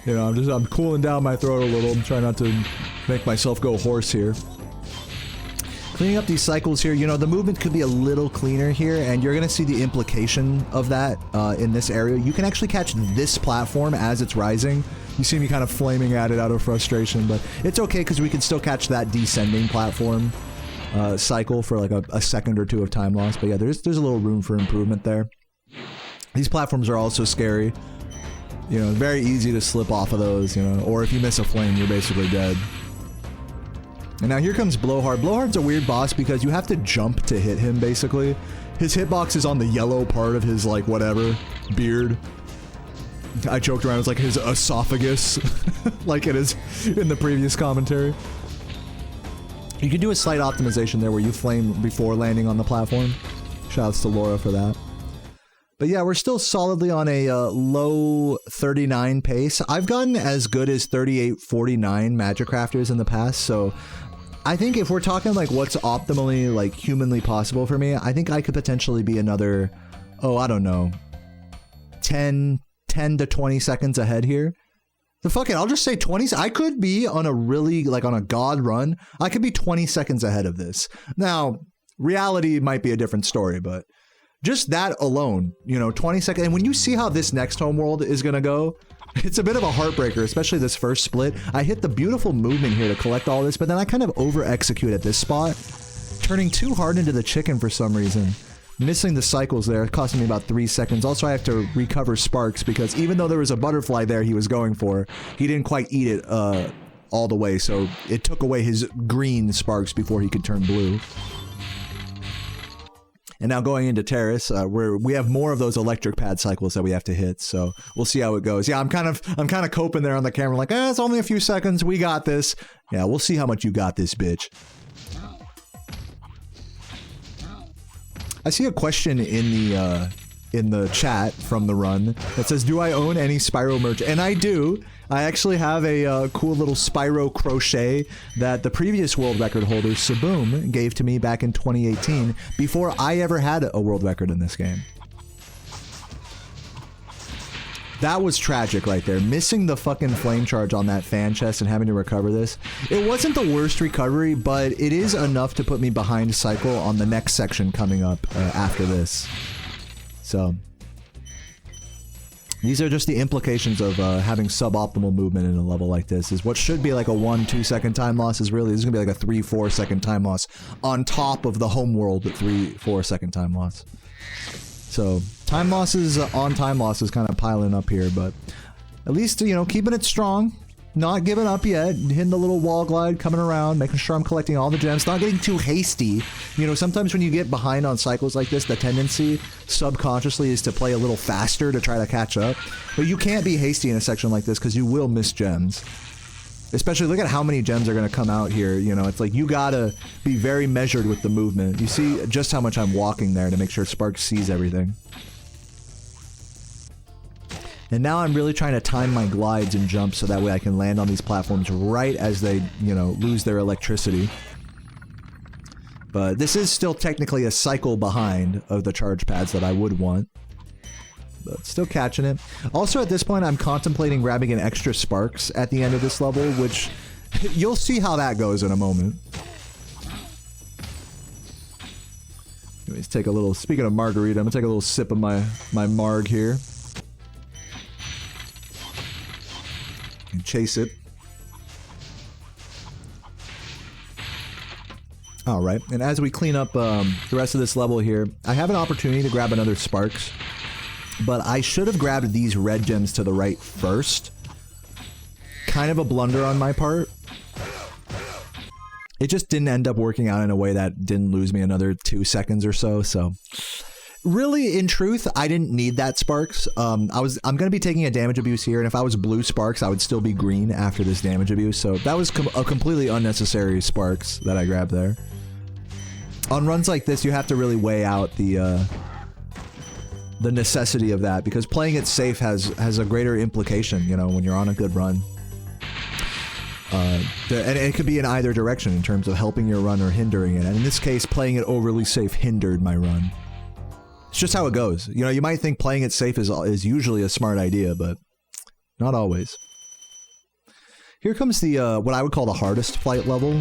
you know, I'm cooling down my throat a little. I'm trying not to make myself go hoarse here. Cleaning up these cycles here, you know, the movement could be a little cleaner here, and you're going to see the implication of that in this area. You can actually catch this platform as it's rising. You see me kind of flaming at it out of frustration, but it's okay because we can still catch that descending platform cycle for like a second or two of time loss. But yeah, there's a little room for improvement there. These platforms are also scary. You know, very easy to slip off of those, you know, or if you miss a flame, you're basically dead. And now here comes Blowhard. Blowhard's a weird boss because you have to jump to hit him, basically. His hitbox is on the yellow part of his, like, whatever, beard. I joked around, it's like his esophagus, like it is in the previous commentary. You can do a slight optimization there where you flame before landing on the platform. Shoutouts to Laura for that. But yeah, we're still solidly on a low 39 pace. I've gotten as good as 38, 49 Magic Crafters in the past, so I think if we're talking like what's optimally like humanly possible for me, I think I could potentially be another, oh, I don't know, 10 to 20 seconds ahead here. The fuck it, I'll just say 20. I could be on a really, like on a god run, I could be 20 seconds ahead of this. Now, reality might be a different story, but just that alone, you know, 20 seconds. And when you see how this next homeworld is going to go, it's a bit of a heartbreaker, especially this first split. I hit the beautiful movement here to collect all this, but then I kind of over-execute at this spot, turning too hard into the chicken for some reason. Missing the cycles there, costing me about 3 seconds. Also, I have to recover sparks because even though there was a butterfly there he was going for, he didn't quite eat it all the way, so it took away his green sparks before he could turn blue. And now going into Terrace, where we have more of those electric pad cycles that we have to hit, so we'll see how it goes. Yeah, I'm kind of coping there on the camera, like, it's only a few seconds, we got this. Yeah, we'll see how much you got this, bitch. I see a question in the chat from the run that says, do I own any Spyro merch? And I do. I actually have a cool little Spyro crochet that the previous world record holder, Saboom, gave to me back in 2018 before I ever had a world record in this game. That was tragic right there. Missing the fucking flame charge on that fan chest and having to recover this. It wasn't the worst recovery, but it is enough to put me behind cycle on the next section coming up after this. So these are just the implications of having suboptimal movement in a level like this. Is what should be like a 1-2 second time loss is really, this is gonna be like a 3-4 second time loss on top of the homeworld 3-4 second time loss. So time losses on time losses kind of piling up here, but at least, you know, keeping it strong, not giving up yet, hitting the little wall glide, coming around, making sure I'm collecting all the gems, not getting too hasty. You know, sometimes when you get behind on cycles like this, the tendency subconsciously is to play a little faster to try to catch up. But you can't be hasty in a section like this because you will miss gems. Especially, look at how many gems are going to come out here. You know, it's like you gotta be very measured with the movement. You see just how much I'm walking there to make sure Sparks sees everything. And now I'm really trying to time my glides and jumps so that way I can land on these platforms right as they, you know, lose their electricity. But this is still technically a cycle behind of the charge pads that I would want. But still catching it. Also at this point I'm contemplating grabbing an extra sparks at the end of this level, which you'll see how that goes in a moment. Anyways, take a little, speaking of margarita, I'm gonna take a little sip of my marg here. And chase it. Alright, and as we clean up the rest of this level here, I have an opportunity to grab another sparks. But I should have grabbed these red gems to the right first. Kind of a blunder on my part. It just didn't end up working out in a way that didn't lose me another 2 seconds or so, so... Really, in truth, I didn't need that sparks. I'm gonna be taking a damage abuse here, and if I was blue sparks, I would still be green after this damage abuse, so that was a completely unnecessary sparks that I grabbed there. On runs like this, you have to really weigh out the necessity of that, because playing it safe has a greater implication, you know, when you're on a good run. And it could be in either direction in terms of helping your run or hindering it, and in this case, playing it overly safe hindered my run. It's just how it goes. You know, you might think playing it safe is usually a smart idea, but not always. Here comes the, what I would call the hardest flight level.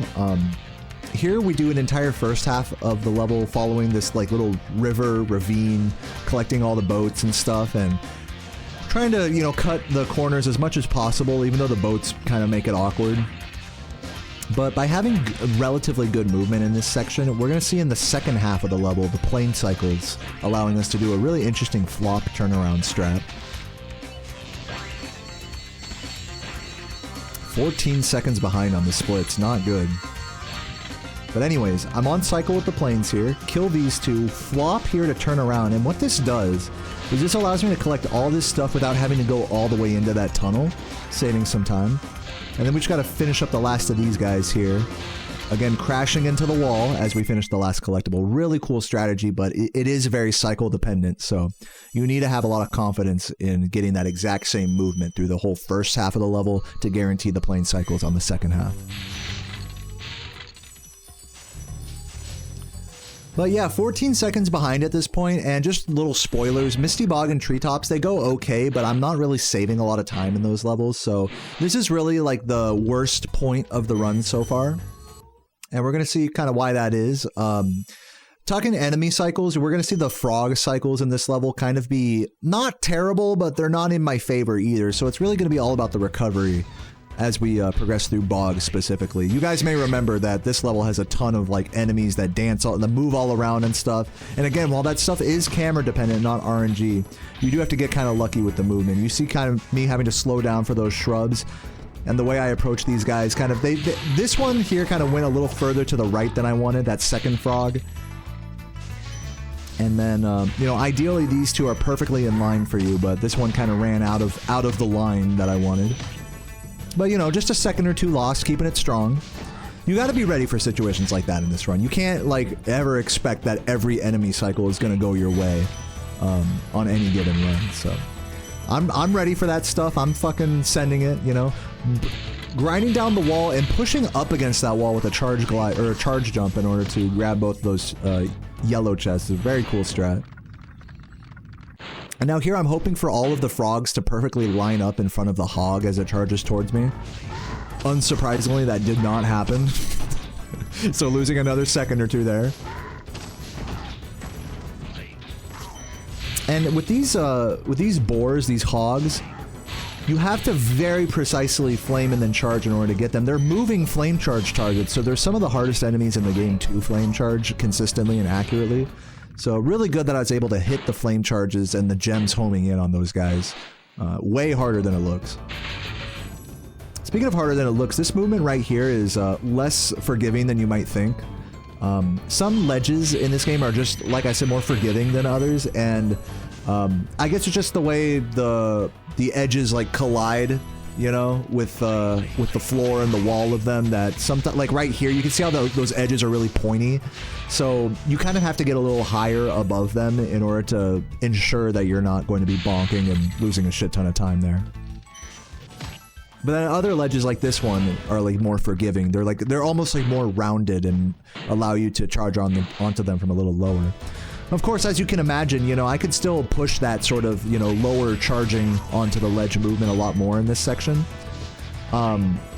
Here we do an entire first half of the level following this like little river, ravine, collecting all the boats and stuff, and trying to, you know, cut the corners as much as possible, even though the boats kind of make it awkward. But by having relatively good movement in this section, we're going to see in the second half of the level the plane cycles, allowing us to do a really interesting flop turnaround strat. 14 seconds behind on the splits, not good. But anyways, I'm on cycle with the planes here, kill these two, flop here to turn around, and what this does is this allows me to collect all this stuff without having to go all the way into that tunnel, saving some time. And then we just gotta finish up the last of these guys here. Again, crashing into the wall as we finish the last collectible. Really cool strategy, but it is very cycle dependent, so you need to have a lot of confidence in getting that exact same movement through the whole first half of the level to guarantee the plane cycles on the second half. But yeah, 14 seconds behind at this point, and just little spoilers, Misty Bog and Treetops, they go okay, but I'm not really saving a lot of time in those levels, so this is really like the worst point of the run so far. And we're going to see kind of why that is. Talking enemy cycles, we're going to see the frog cycles in this level kind of be not terrible, but they're not in my favor either, so it's really going to be all about the recovery as we progress through Bog specifically. You guys may remember that this level has a ton of like enemies that dance, that move all around and stuff. And again, while that stuff is camera dependent, not RNG, you do have to get kind of lucky with the movement. You see kind of me having to slow down for those shrubs. And the way I approach these guys, kind of, this one here kind of went a little further to the right than I wanted, that second frog. And then, you know, ideally these two are perfectly in line for you, but this one kind of ran out of the line that I wanted. But, you know, just a second or two lost, keeping it strong. You got to be ready for situations like that in this run. You can't, like, ever expect that every enemy cycle is going to go your way on any given run. So, I'm ready for that stuff. I'm fucking sending it, you know. Grinding down the wall and pushing up against that wall with a charge glide, or a charge jump in order to grab both of those yellow chests is a very cool strat. And now here I'm hoping for all of the frogs to perfectly line up in front of the hog as it charges towards me. Unsurprisingly, that did not happen. So losing another second or two there. And with these boars, these hogs, you have to very precisely flame and then charge in order to get them. They're moving flame charge targets, so they're some of the hardest enemies in the game to flame charge consistently and accurately. So really good that I was able to hit the flame charges and the gems homing in on those guys. Way harder than it looks. Speaking of harder than it looks, this movement right here is less forgiving than you might think. Some ledges in this game are just, like I said, more forgiving than others, and I guess it's just the way the edges like collide, you know, with the floor and the wall of them, that sometimes, like right here, you can see how those edges are really pointy. So you kind of have to get a little higher above them in order to ensure that you're not going to be bonking and losing a shit ton of time there. But then other ledges like this one are like more forgiving. They're almost like more rounded and allow you to charge onto them from a little lower. Of course, as you can imagine, you know, I could still push that sort of, you know, lower charging onto the ledge movement a lot more in this section.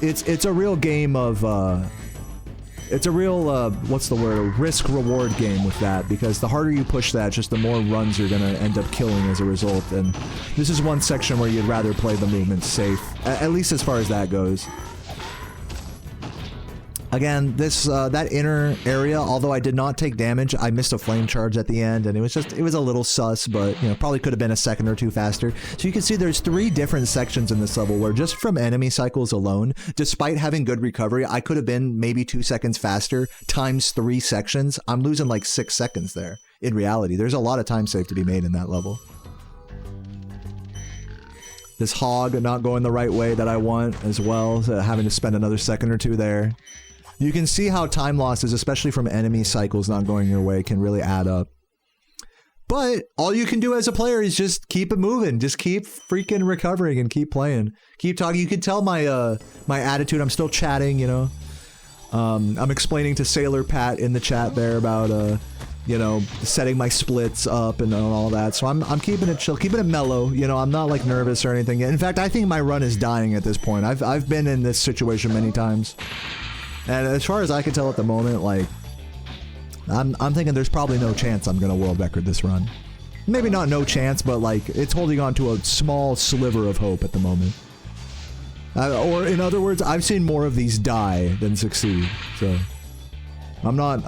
It's a real game of it's a real what's the word, risk-reward game with that, because the harder you push that, just the more runs you're gonna end up killing as a result. And this is one section where you'd rather play the movement safe, at least as far as that goes. Again, this that inner area, although I did not take damage, I missed a flame charge at the end, and it was a little sus, but, you know, probably could have been a second or two faster. So you can see there's 3 different sections in this level where just from enemy cycles alone, despite having good recovery, I could have been maybe 2 seconds faster times 3 sections. I'm losing like 6 seconds there. In reality, there's a lot of time save to be made in that level. This hog not going the right way that I want as well, so having to spend another second or two there. You can see how time losses, especially from enemy cycles not going your way, can really add up. But all you can do as a player is just keep it moving. Just keep freaking recovering and keep playing. Keep talking. You can tell my my attitude. I'm still chatting, you know. I'm explaining to Sailor Pat in the chat there about you know, setting my splits up and all that. So I'm keeping it chill, keeping it mellow. You know, I'm not like nervous or anything. In fact, I think my run is dying at this point. I've been in this situation many times. And as far as I can tell at the moment, like, I'm thinking there's probably no chance I'm gonna world record this run. Maybe not no chance, but like, it's holding on to a small sliver of hope at the moment. Or in other words, I've seen more of these die than succeed. So I'm not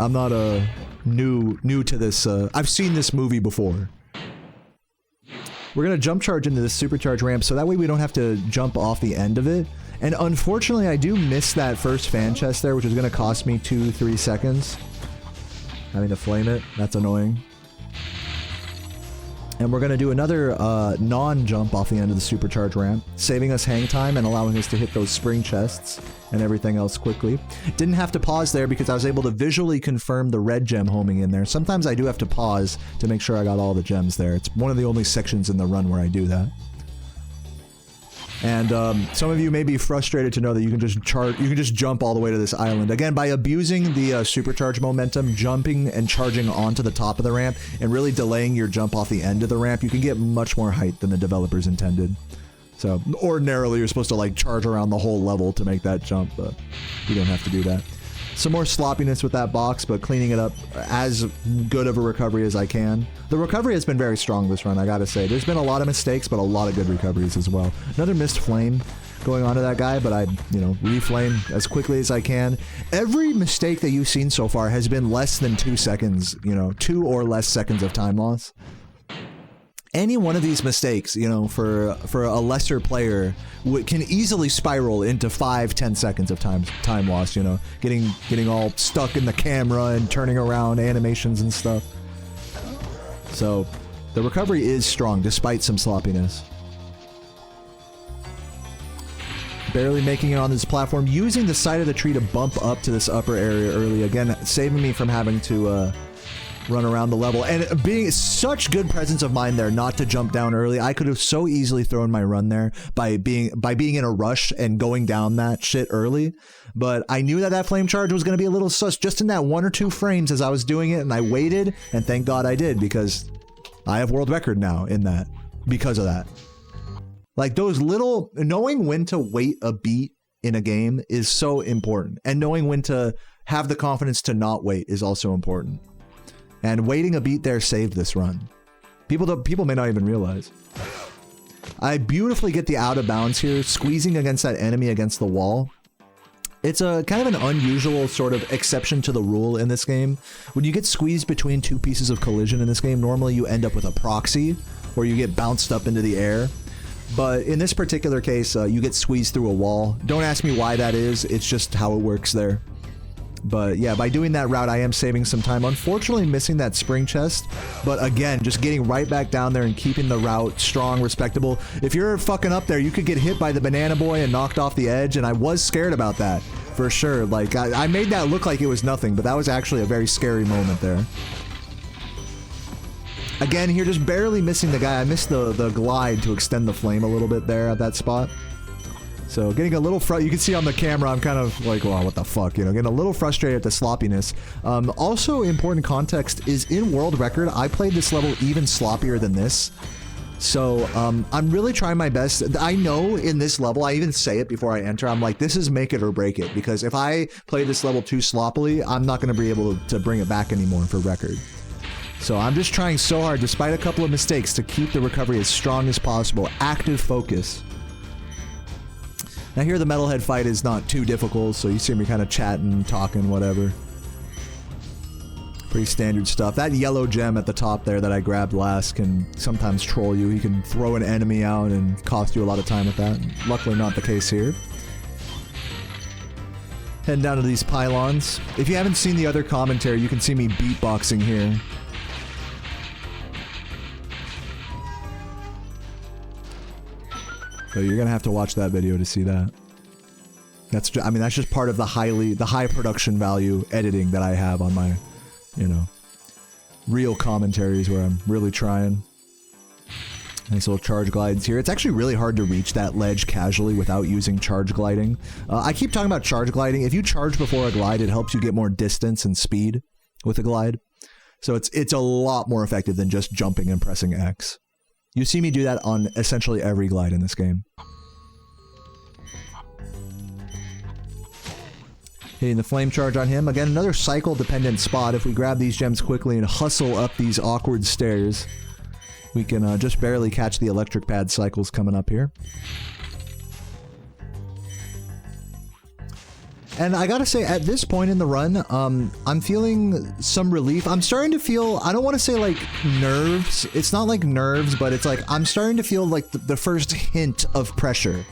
new to this. I've seen this movie before. We're gonna jump charge into this supercharge ramp, so that way we don't have to jump off the end of it. And unfortunately, I do miss that first fan chest there, which is going to cost me 2-3 seconds. Having to flame it, that's annoying. And we're going to do another non-jump off the end of the supercharge ramp, saving us hang time and allowing us to hit those spring chests and everything else quickly. Didn't have to pause there because I was able to visually confirm the red gem homing in there. Sometimes I do have to pause to make sure I got all the gems there. It's one of the only sections in the run where I do that. And some of you may be frustrated to know that you can just jump all the way to this island. Again, by abusing the supercharge momentum, jumping and charging onto the top of the ramp, and really delaying your jump off the end of the ramp, you can get much more height than the developers intended. So ordinarily, you're supposed to like charge around the whole level to make that jump, but you don't have to do that. Some more sloppiness with that box, but cleaning it up as good of a recovery as I can. The recovery has been very strong this run, I gotta say. There's been a lot of mistakes, but a lot of good recoveries as well. Another missed flame going on to that guy, but I, reflame as quickly as I can. Every mistake that you've seen so far has been less than 2 seconds, 2 or less seconds of time loss. Any one of these mistakes, for a lesser player, can easily spiral into 5-10 seconds of time loss. Getting all stuck in the camera and turning around animations and stuff. So, the recovery is strong despite some sloppiness. Barely making it on this platform, using the side of the tree to bump up to this upper area early. Again, saving me from having to run around the level, and being such good presence of mind there not to jump down early. I could have so easily thrown my run there by being in a rush and going down that shit early, but I knew that flame charge was going to be a little sus just in that 1 or 2 frames as I was doing it, and I waited, and thank God I did, because I have world record now in that because of that. Like those little, knowing when to wait a beat in a game is so important, and knowing when to have the confidence to not wait is also important. And waiting a beat there saved this run. People may not even realize. I beautifully get the out of bounds here, squeezing against that enemy against the wall. It's a kind of an unusual sort of exception to the rule in this game. When you get squeezed between 2 pieces of collision in this game, normally you end up with a proxy, where you get bounced up into the air. But in this particular case, you get squeezed through a wall. Don't ask me why that is, it's just how it works there. But yeah, by doing that route, I am saving some time. Unfortunately, missing that spring chest. But again, just getting right back down there and keeping the route strong, respectable. If you're fucking up there, you could get hit by the banana boy and knocked off the edge. And I was scared about that, for sure. Like, I made that look like it was nothing, but that was actually a very scary moment there. Again, here, just barely missing the guy. I missed the glide to extend the flame a little bit there at that spot. So getting a little you can see on the camera, I'm kind of like, wow, what the fuck, getting a little frustrated at the sloppiness. Also, important context is in world record, I played this level even sloppier than this. So I'm really trying my best. I know in this level, I even say it before I enter, I'm like, this is make it or break it, because if I play this level too sloppily, I'm not going to be able to bring it back anymore for record. So I'm just trying so hard, despite a couple of mistakes, to keep the recovery as strong as possible. Active focus. Now here the metalhead fight is not too difficult, so you see me kind of chatting, talking, whatever. Pretty standard stuff. That yellow gem at the top there that I grabbed last can sometimes troll you. You can throw an enemy out and cost you a lot of time with that. Luckily not the case here. Heading down to these pylons. If you haven't seen the other commentary, you can see me beatboxing here. So you're gonna have to watch that video to see that. That's just part of the high production value editing that I have on my, real commentaries where I'm really trying. Nice little charge glides here. It's actually really hard to reach that ledge casually without using charge gliding. I keep talking about charge gliding. If you charge before a glide, it helps you get more distance and speed with a glide. So it's a lot more effective than just jumping and pressing X. You see me do that on essentially every glide in this game. Hitting the flame charge on him. Again, another cycle-dependent spot. If we grab these gems quickly and hustle up these awkward stairs, we can just barely catch the electric pad cycles coming up here. And I gotta say, at this point in the run, I'm feeling some relief. I'm starting to feel, I don't want to say like nerves. It's not like nerves, but it's like I'm starting to feel like the first hint of pressure.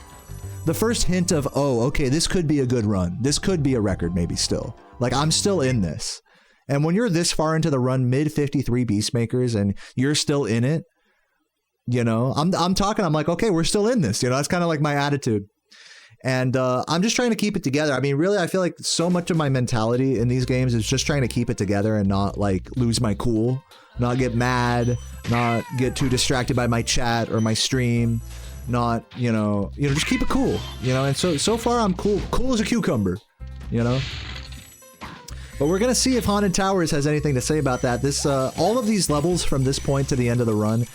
The first hint of, oh, okay, this could be a good run. This could be a record maybe still. Like, I'm still in this. And when you're this far into the run, mid 53 Beastmakers, and you're still in it, You know, I'm talking, I'm like, okay, we're still in this, you know, that's kind of like my attitude. And I'm just trying to keep it together. I mean, really, I feel like so much of my mentality in these games is just trying to keep it together and not like lose my cool, not get mad, not get too distracted by my chat or my stream, not, you know, just keep it cool, you know. And so far I'm cool as a cucumber, you know. But we're gonna see if Haunted Towers has anything to say about that. This, all of these levels from this point to the end of the run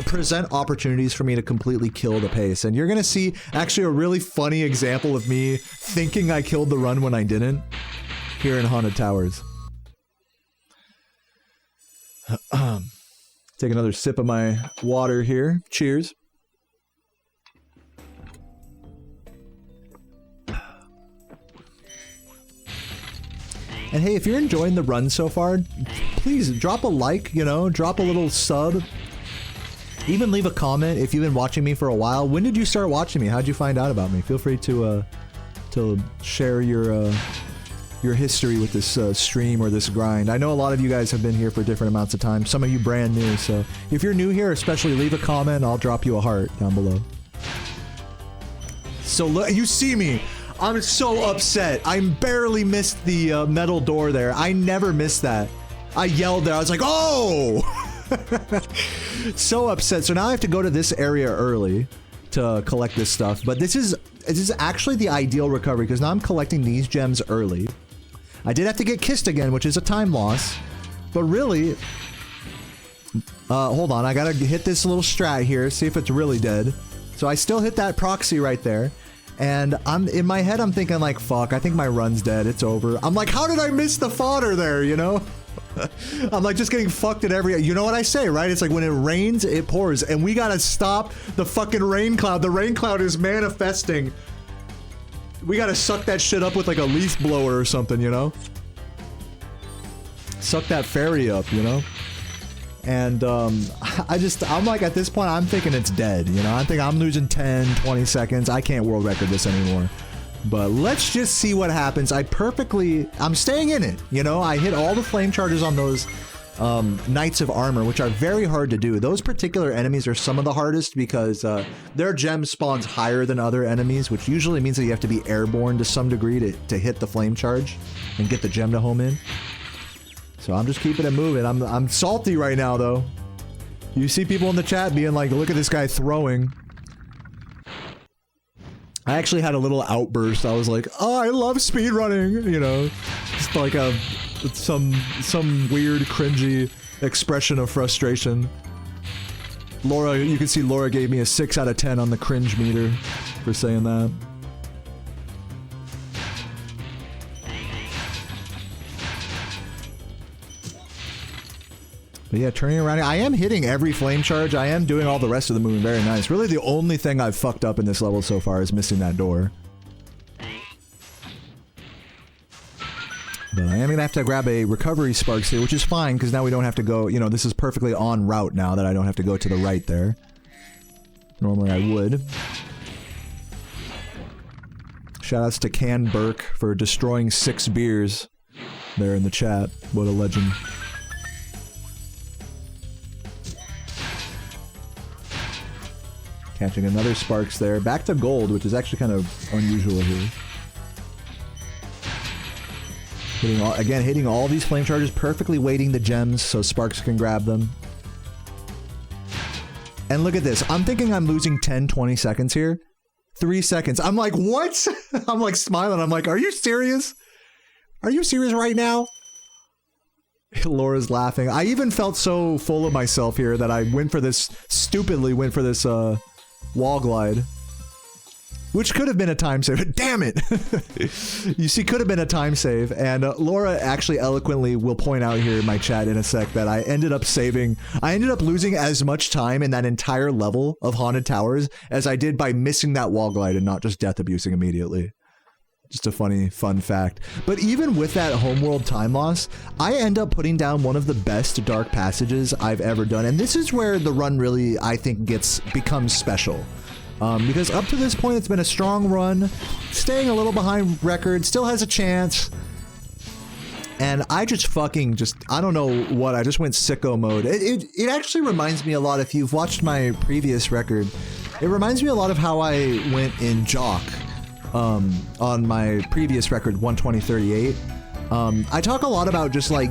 present opportunities for me to completely kill the pace. And you're gonna see actually a really funny example of me thinking I killed the run when I didn't here in Haunted Towers. Take another sip of my water here. Cheers. And hey, if you're enjoying the run so far, please drop a like, you know, drop a little sub. Even leave a comment if you've been watching me for a while. When did you start watching me? How'd you find out about me? Feel free to share your history with this stream or this grind. I know a lot of you guys have been here for different amounts of time. Some of you brand new, so if you're new here, especially leave a comment. I'll drop you a heart down below. So look, you see me. I'm so upset. I barely missed the metal door there. I never missed that. I yelled there. I was like, oh! So upset. So now I have to go to this area early to collect this stuff. But this is actually the ideal recovery because now I'm collecting these gems early. I did have to get kissed again, which is a time loss. But really... hold on. I gotta hit this little strat here, see if it's really dead. So I still hit that proxy right there. And I'm in my head, I'm thinking like, fuck, I think my run's dead. It's over. I'm like, how did I miss the fodder there, you know? I'm like just getting fucked at every... You know what I say, right? It's like when it rains, it pours. And we gotta stop the fucking rain cloud. The rain cloud is manifesting. We gotta suck that shit up with like a leaf blower or something, you know? Suck that fairy up, you know? And I'm like, at this point, I'm thinking it's dead, you know? I think I'm losing 10, 20 seconds. I can't world record this anymore. But let's just see what happens. I'm staying in it, you know? I hit all the flame charges on those Knights of Armor, which are very hard to do. Those particular enemies are some of the hardest because their gem spawns higher than other enemies, which usually means that you have to be airborne to some degree to hit the flame charge and get the gem to home in. So I'm just keeping it moving. I'm salty right now, though. You see people in the chat being like, look at this guy throwing. I actually had a little outburst. I was like, oh, I love speedrunning, you know. Just like some weird, cringy expression of frustration. Laura, you can see Laura gave me a 6 out of 10 on the cringe meter for saying that. But yeah, turning around, I am hitting every flame charge. I am doing all the rest of the moving very nice. Really, the only thing I've fucked up in this level so far is missing that door. But I am gonna have to grab a recovery sparks here, which is fine, because now we don't have to go, you know, this is perfectly en route now that I don't have to go to the right there. Normally I would. Shoutouts to Can Burke for destroying 6 beers there in the chat. What a legend. Catching another sparks there. Back to gold, which is actually kind of unusual here. Hitting all these flame charges, perfectly weighting the gems so sparks can grab them. And look at this. I'm thinking I'm losing 10, 20 seconds here. 3 seconds. I'm like, what? I'm like smiling. I'm like, are you serious? Are you serious right now? Laura's laughing. I even felt so full of myself here that I stupidly went for this wall glide. Which could have been a time save. Damn it! You see, could have been a time save. And Laura actually eloquently will point out here in my chat in a sec that I ended up losing as much time in that entire level of Haunted Towers as I did by missing that wall glide and not just death abusing immediately. Just a funny, fun fact. But even with that homeworld time loss, I end up putting down one of the best dark passages I've ever done. And this is where the run really, I think, becomes special. Because up to this point, it's been a strong run, staying a little behind record, still has a chance. and I just fucking I don't know what, I just went sicko mode. It actually reminds me a lot, if you've watched my previous record, it reminds me a lot of how I went in Jock on my previous record, 12038. I talk a lot about just like,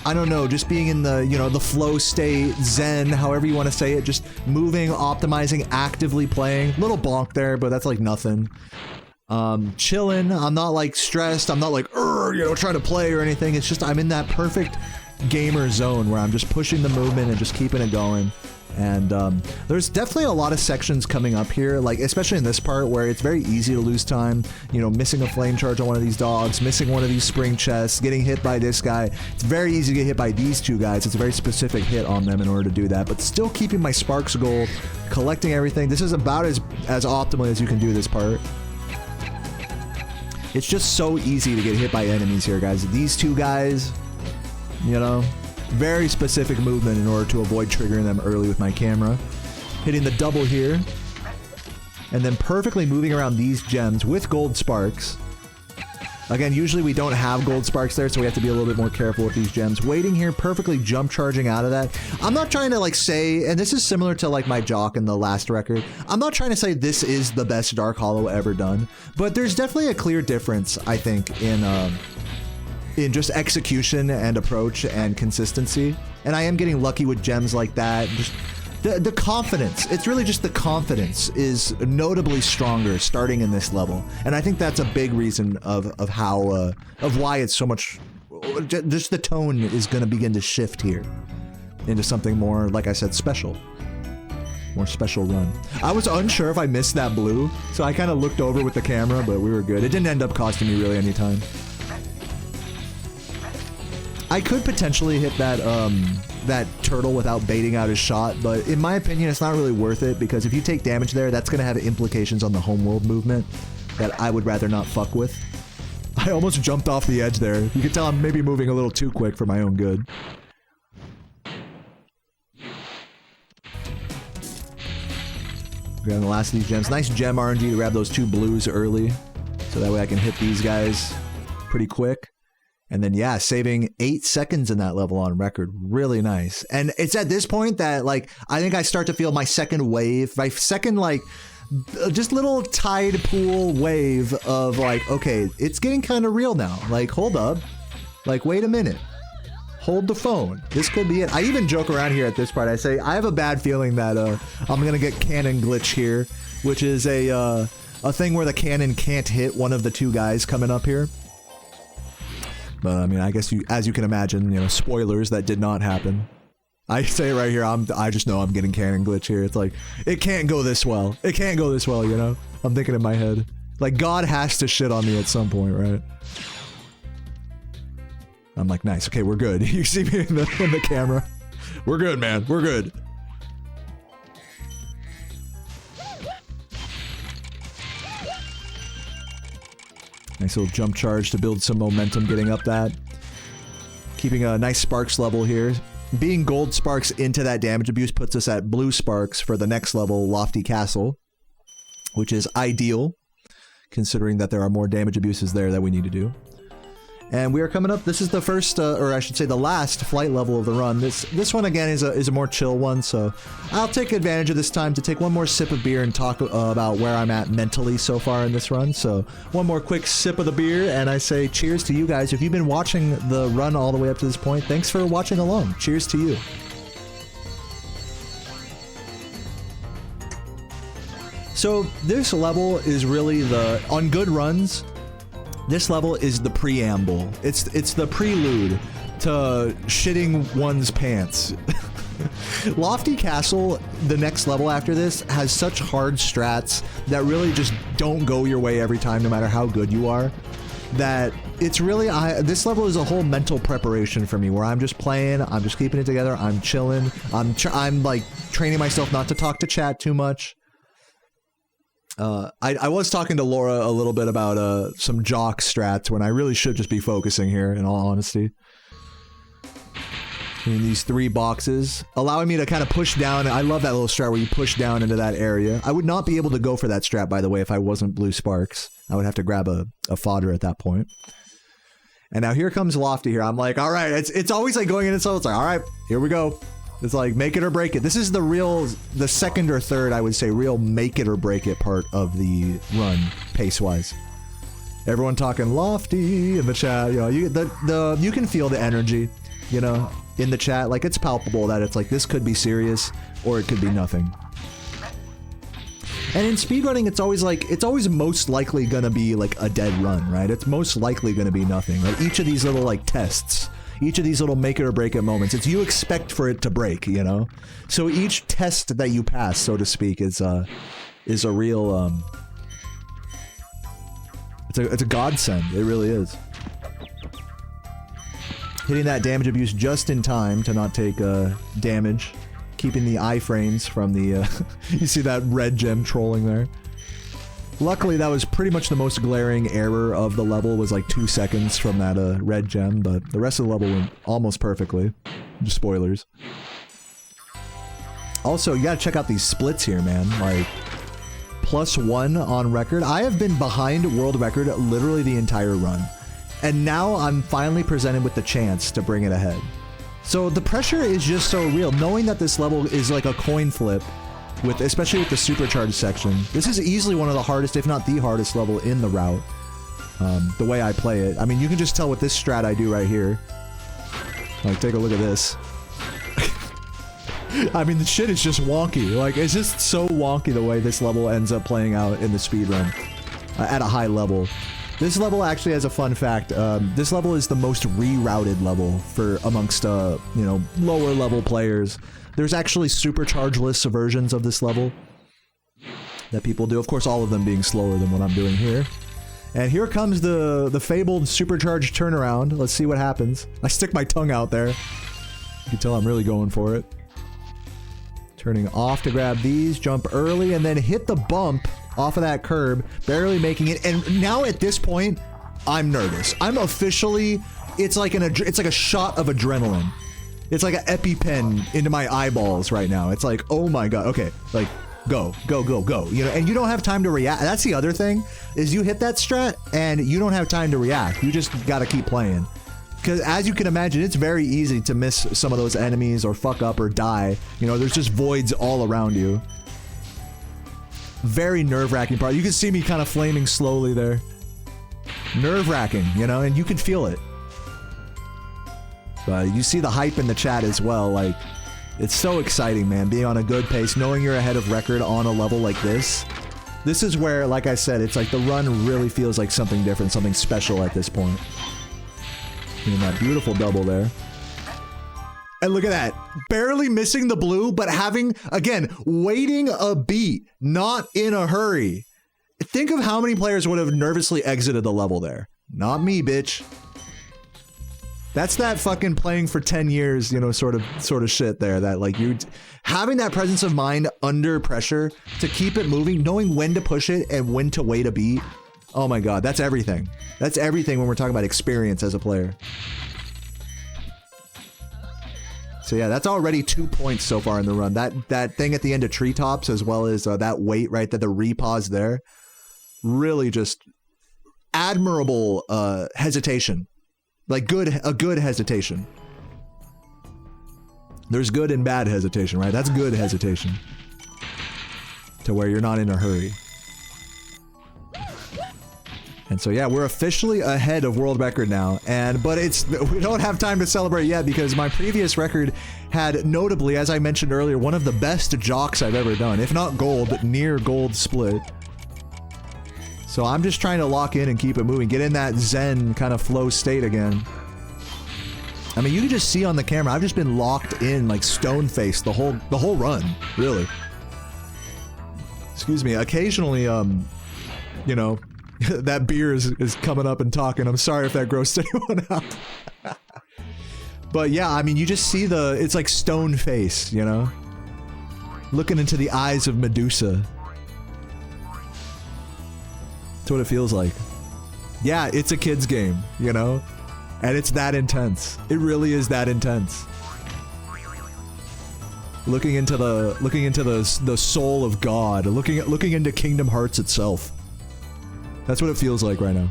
I don't know, just being in the, you know, the flow state, zen, however you want to say it, just moving, optimizing, actively playing. Little bonk there, but that's like nothing. Chilling, I'm not like stressed, I'm not like, you know, trying to play or anything. It's just I'm in that perfect gamer zone where I'm just pushing the movement and just keeping it going. And there's definitely a lot of sections coming up here, like especially in this part where it's very easy to lose time, you know, missing a flame charge on one of these dogs, missing one of these spring chests, getting hit by this guy. It's very easy to get hit by these two guys. It's a very specific hit on them in order to do that, but still keeping my sparks gold, collecting everything. This is about as optimally as you can do this part. It's just so easy to get hit by enemies here, guys. These two guys, you know, very specific movement in order to avoid triggering them early with my camera. Hitting the double here. And then perfectly moving around these gems with gold sparks. Again, usually we don't have gold sparks there, so we have to be a little bit more careful with these gems. Waiting here, perfectly jump charging out of that. I'm not trying to like say, and this is similar to like my Jock in the last record, I'm not trying to say this is the best Dark Hollow ever done, but there's definitely a clear difference, I think, in just execution and approach and consistency. And I am getting lucky with gems like that. Just the confidence, it's really just the confidence is notably stronger starting in this level. And I think that's a big reason of how, of why it's so much, just the tone is going to begin to shift here into something more, like I said, special. More special run. I was unsure if I missed that blue, so I kind of looked over with the camera, but we were good. It didn't end up costing me really any time. I could potentially hit that that turtle without baiting out his shot, but in my opinion, it's not really worth it, because if you take damage there, that's going to have implications on the homeworld movement that I would rather not fuck with. I almost jumped off the edge there. You can tell I'm maybe moving a little too quick for my own good. Grabbing the last of these gems. Nice gem RNG to grab those two blues early, so that way I can hit these guys pretty quick. And then, yeah, saving 8 seconds in that level on record. Really nice. And it's at this point that, like, I think I start to feel my second wave, my second, like, just little tide pool wave of, like, okay, it's getting kind of real now. Like, hold up. Like, wait a minute. Hold the phone. This could be it. I even joke around here at this part. I say, I have a bad feeling that I'm going to get cannon glitch here, which is a thing where the cannon can't hit one of the two guys coming up here. But I mean, I guess as you can imagine, you know, spoilers, that did not happen. I say it right here, I just know I'm getting cannon glitch here. It's like, it can't go this well. It can't go this well, you know? I'm thinking in my head. Like, God has to shit on me at some point, right? I'm like, nice, okay, we're good. You see me in the camera? We're good, man, we're good. Nice little jump charge to build some momentum getting up that. Keeping a nice sparks level here. Being gold sparks into that damage abuse puts us at blue sparks for the next level, Lofty Castle, which is ideal, considering that there are more damage abuses there that we need to do. And we are coming up, this is the first, or I should say the last flight level of the run. This one again is a more chill one, so I'll take advantage of this time to take one more sip of beer and talk about where I'm at mentally so far in this run. So one more quick sip of the beer, and I say cheers to you guys. If you've been watching the run all the way up to this point, thanks for watching along. Cheers to you. So this level is really on good runs, this level is the preamble. It's the prelude to shitting one's pants. Lofty Castle, the next level after this, has such hard strats that really just don't go your way every time, no matter how good you are. That it's really, this level is a whole mental preparation for me, where I'm just playing, I'm just keeping it together, I'm chilling, I'm like training myself not to talk to chat too much. I was talking to Laura a little bit about some jock strats when I really should just be focusing here, in all honesty. In these 3 boxes, allowing me to kind of push down. I love that little strat where you push down into that area. I would not be able to go for that strat, by the way, if I wasn't blue sparks. I would have to grab a fodder at that point. And now here comes Lofty here. I'm like, all right, it's always like going in itself. It's like, all right, here we go. It's like make it or break it. This is the second or third, I would say, real make it or break it part of the run, pace-wise. Everyone talking Lofty in the chat. You know, you can feel the energy, you know, in the chat. Like, it's palpable that it's like, this could be serious or it could be nothing. And in speedrunning, it's always most likely gonna be like a dead run, right? It's most likely gonna be nothing. Like each of these little like tests, each of these little make it or break it moments, it's you expect for it to break, you know? So each test that you pass, so to speak, is a real, it's a godsend. It really is. Hitting that damage abuse just in time to not take damage. Keeping the iframes from the, you see that red gem trolling there. Luckily, that was pretty much the most glaring error of the level, was like 2 seconds from that red gem, but the rest of the level went almost perfectly. Just spoilers. Also, you gotta check out these splits here, man. Like, +1 on record. I have been behind world record literally the entire run. And now I'm finally presented with the chance to bring it ahead. So the pressure is just so real, knowing that this level is like a coin flip, especially with the supercharged section. This is easily one of the hardest, if not the hardest level in the route, the way I play it. I mean, you can just tell with this strat I do right here. Like, take a look at this. I mean, the shit is just wonky. Like, it's just so wonky the way this level ends up playing out in the speedrun at a high level. This level actually has a fun fact. This level is the most rerouted level for amongst, you know, lower level players. There's actually supercharge-less versions of this level that people do. Of course, all of them being slower than what I'm doing here. And here comes the fabled supercharged turnaround. Let's see what happens. I stick my tongue out there. You can tell I'm really going for it. Turning off to grab these, jump early, and then hit the bump off of that curb, barely making it. And now at this point, I'm nervous. I'm officially, it's like a shot of adrenaline. It's like an EpiPen into my eyeballs right now. It's like, oh my god, okay, like, go, go, go, go. You know, and you don't have time to react. That's the other thing, is you hit that strat, and you don't have time to react. You just gotta keep playing. Because as you can imagine, it's very easy to miss some of those enemies or fuck up or die. You know, there's just voids all around you. Very nerve-wracking part. You can see me kind of flaming slowly there. Nerve-wracking, you know, and you can feel it. But you see the hype in the chat as well. Like, it's so exciting, man, being on a good pace, knowing you're ahead of record on a level like this. This is where, like I said, it's like the run really feels like something different, something special at this point. And that beautiful double there. And look at that. Barely missing the blue, but having, again, waiting a beat, not in a hurry. Think of how many players would have nervously exited the level there. Not me, bitch. That's that fucking playing for 10 years, you know, sort of shit there. That, like, you having that presence of mind under pressure to keep it moving, knowing when to push it and when to wait a beat. Oh my god, that's everything. That's everything when we're talking about experience as a player. So yeah, that's already 2 points so far in the run. That thing at the end of Treetops, as well as that wait right there, the repause there, really just admirable hesitation. Like a good hesitation. There's good and bad hesitation, right? That's good hesitation. To where you're not in a hurry. And so yeah, we're officially ahead of world record now, but we don't have time to celebrate yet because my previous record had, notably, as I mentioned earlier, one of the best jocks I've ever done, if not gold, near gold split. So I'm just trying to lock in and keep it moving, get in that zen kind of flow state again. I mean, you can just see on the camera, I've just been locked in, like stone-faced the whole run, really. Excuse me, occasionally, you know, that beer is coming up and talking. I'm sorry if that grossed anyone out. But yeah, I mean, you just see it's like stone face, you know? Looking into the eyes of Medusa. That's what it feels like. Yeah, it's a kid's game, you know? And it's that intense. It really is that intense. Looking into the soul of God, looking into Kingdom Hearts itself. That's what it feels like right now.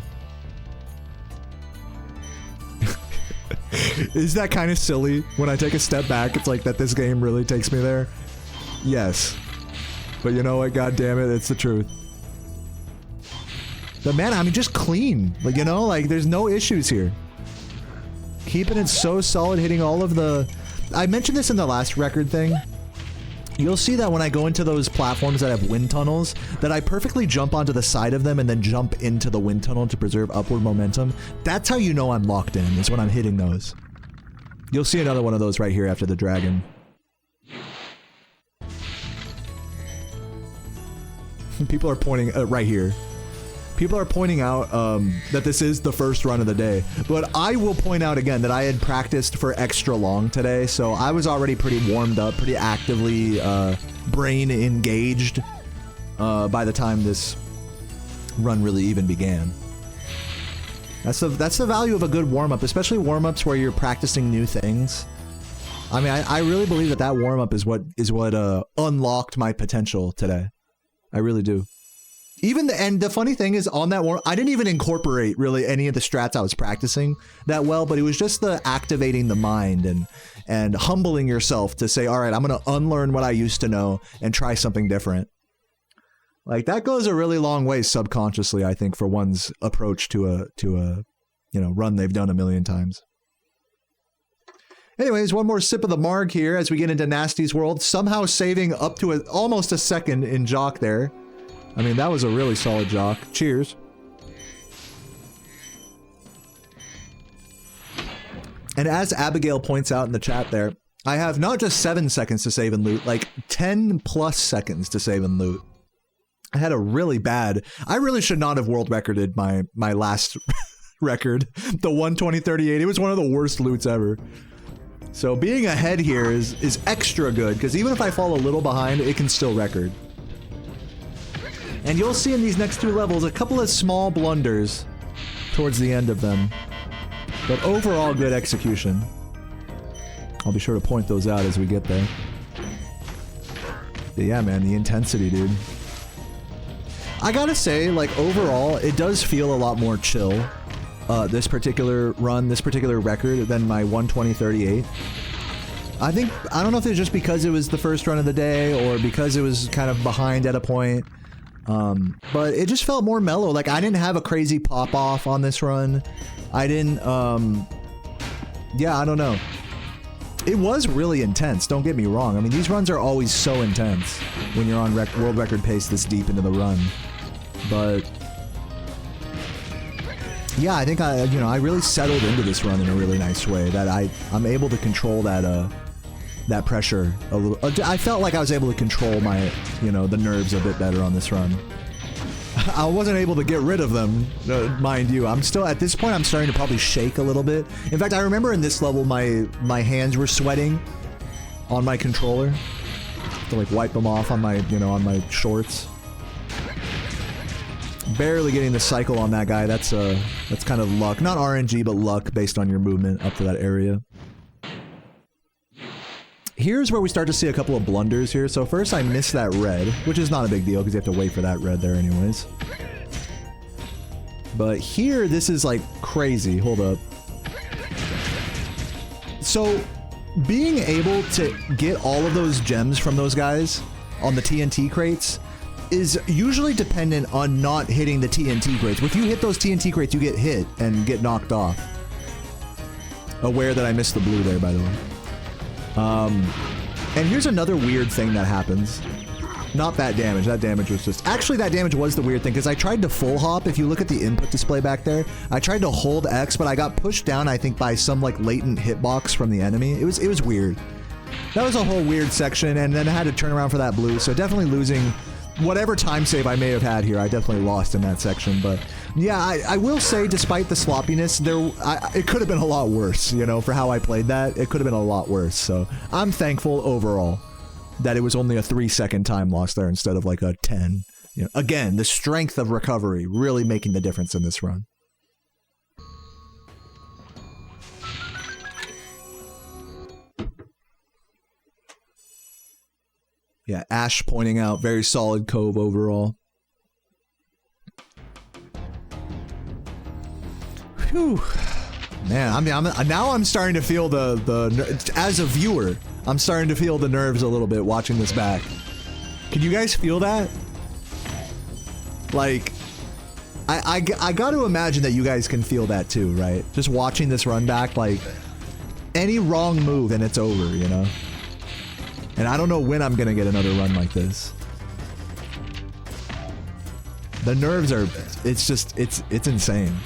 Is that kind of silly when I take a step back? It's like that this game really takes me there. Yes. But you know what? God damn it, it's the truth. But man, I mean, just clean. Like, you know, like there's no issues here. Keeping it so solid, hitting all of the... I mentioned this in the last record thing. You'll see that when I go into those platforms that have wind tunnels, that I perfectly jump onto the side of them and then jump into the wind tunnel to preserve upward momentum. That's how you know I'm locked in, is when I'm hitting those. You'll see another one of those right here after the dragon. People are pointing right here. People are pointing out that this is the first run of the day, but I will point out again that I had practiced for extra long today, so I was already pretty warmed up, pretty actively brain engaged by the time this run really even began. That's the value of a good warm-up, especially warm-ups where you're practicing new things. I mean, I really believe that warm-up is what unlocked my potential today. I really do. And the funny thing is, on that warm, I didn't even incorporate really any of the strats I was practicing that well, but it was just the activating the mind and humbling yourself to say, all right, I'm going to unlearn what I used to know and try something different. Like, that goes a really long way subconsciously, I think, for one's approach to a run they've done a million times. Anyways, one more sip of the marg here as we get into Gnasty's world, somehow saving up to almost a second in Jock there. I mean, that was a really solid Jock. Cheers. And as Abigail points out in the chat there, I have not just 7 seconds to save and loot, like 10 plus seconds to save and loot. I had a really bad... I really should not have world recorded my last record, the 1:20:38. It was one of the worst loots ever. So being ahead here is extra good, because even if I fall a little behind, it can still record. And you'll see in these next 2 levels a couple of small blunders towards the end of them. But overall, good execution. I'll be sure to point those out as we get there. But yeah, man, the intensity, dude. I gotta say, like, overall, it does feel a lot more chill, this particular run, this particular record, than my 1:20:38. I don't know if it's just because it was the first run of the day, or because it was kind of behind at a point. But it just felt more mellow. Like, I didn't have a crazy pop-off on this run. I didn't, yeah, I don't know. It was really intense, don't get me wrong. I mean, these runs are always so intense when you're on world record pace this deep into the run. But yeah, I think I really settled into this run in a really nice way, that I'm able to control that pressure a little. I felt like I was able to control my, the nerves a bit better on this run. I wasn't able to get rid of them, mind you. I'm still, at this point, I'm starting to probably shake a little bit. In fact, I remember in this level, my hands were sweating on my controller. To like wipe them off on my, on my shorts. Barely getting the cycle on that guy. That's kind of luck. Not RNG, but luck based on your movement up to that area. Here's where we start to see a couple of blunders here. So first I missed that red, which is not a big deal because you have to wait for that red there anyways. But here, this is like crazy. Hold up. So being able to get all of those gems from those guys on the TNT crates is usually dependent on not hitting the TNT crates. If you hit those TNT crates, you get hit and get knocked off. Aware that I missed the blue there, by the way. And here's another weird thing that happens. Not that damage. That damage was just... Actually, that damage was the weird thing, because I tried to full hop. If you look at the input display back there, I tried to hold X, but I got pushed down, I think, by some, like, latent hitbox from the enemy. It was weird. That was a whole weird section, and then I had to turn around for that blue, so definitely losing... Whatever time save I may have had here, I definitely lost in that section, but yeah, I will say, despite the sloppiness, it could have been a lot worse, for how I played that. It could have been a lot worse, so I'm thankful overall that it was only a 3-second time loss there instead of like a 10. Again, the strength of recovery really making the difference in this run. Yeah, Ash pointing out, very solid cove overall. Whew. Man, I mean, now I'm starting to feel as a viewer, I'm starting to feel the nerves a little bit watching this back. Can you guys feel that? Like, I got to imagine that you guys can feel that too, right? Just watching this run back, like, any wrong move and it's over, you know? And I don't know when I'm gonna get another run like this. The nerves are, it's just, it's insane.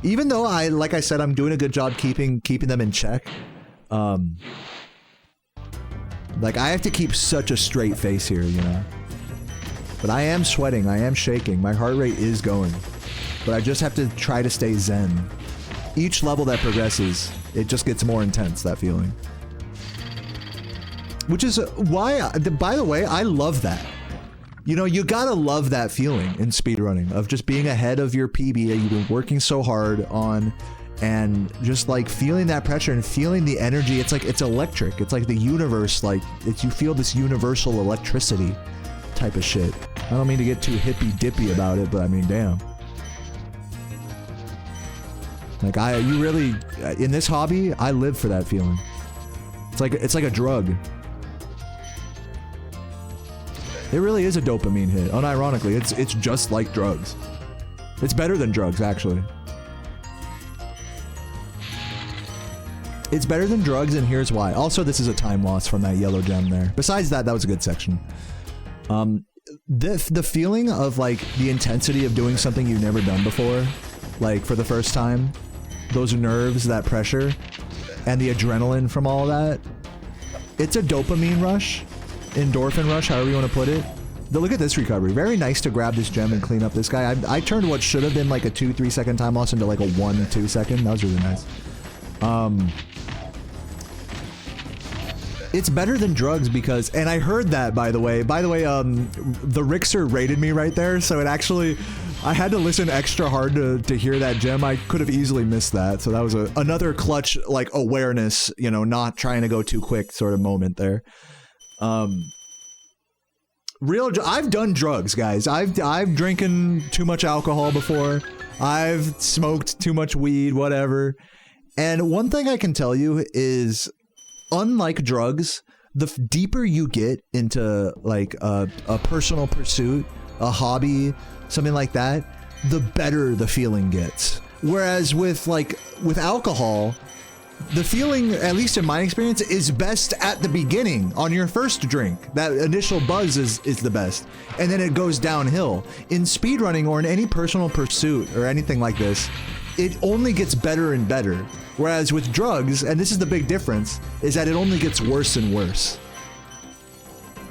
Even though like I said, I'm doing a good job keeping them in check. Like, I have to keep such a straight face here, you know? But I am sweating, I am shaking, my heart rate is going. But I just have to try to stay zen. Each level that progresses, it just gets more intense, that feeling. Which is why, by the way, I love that. You know, you gotta love that feeling in speedrunning, of just being ahead of your PB that you've been working so hard on, and just like feeling that pressure and feeling the energy. It's like, it's electric. It's like the universe, like, you feel this universal electricity type of shit. I don't mean to get too hippy-dippy about it, but I mean, damn. Like, you really, in this hobby, I live for that feeling. It's like a drug. It really is a dopamine hit. Unironically, it's just like drugs. It's better than drugs, actually. It's better than drugs, and here's why. Also, this is a time loss from that yellow gem there. Besides that, that was a good section. The feeling of, like, the intensity of doing something you've never done before, like, for the first time, those nerves, that pressure, and the adrenaline from all that, it's a dopamine rush. Endorphin rush, however you want to put it. Look at this recovery. Very nice to grab this gem and clean up this guy. I turned what should have been like a 2-3 second time loss into like a 1-2 second. That was really nice. It's better than drugs because, and I heard that by the way, the Rixer rated me right there, so it actually, I had to listen extra hard to hear that gem. I could have easily missed that, so that was another clutch, like, awareness, you know, not trying to go too quick sort of moment there. I've done drugs, guys. I've drinking too much alcohol before. I've smoked too much weed, whatever. And one thing I can tell you is, unlike drugs, the deeper you get into like a personal pursuit, a hobby, something like that, the better the feeling gets. Whereas with alcohol, the feeling, at least in my experience, is best at the beginning on your first drink. That initial buzz is the best, and then it goes downhill. In speedrunning or in any personal pursuit or anything like this, it only gets better and better. Whereas with drugs, and this is the big difference, is that it only gets worse and worse.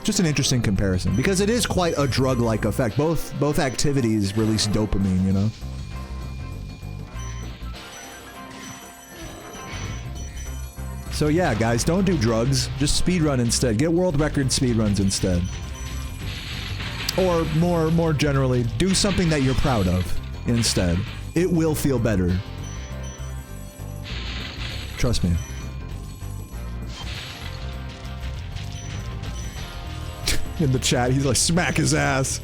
Just an interesting comparison, because it is quite a drug-like effect. Both activities release dopamine, you know? So yeah, guys, don't do drugs. Just speedrun instead. Get world record speedruns instead. Or more generally, do something that you're proud of instead. It will feel better. Trust me. In the chat, he's like, smack his ass.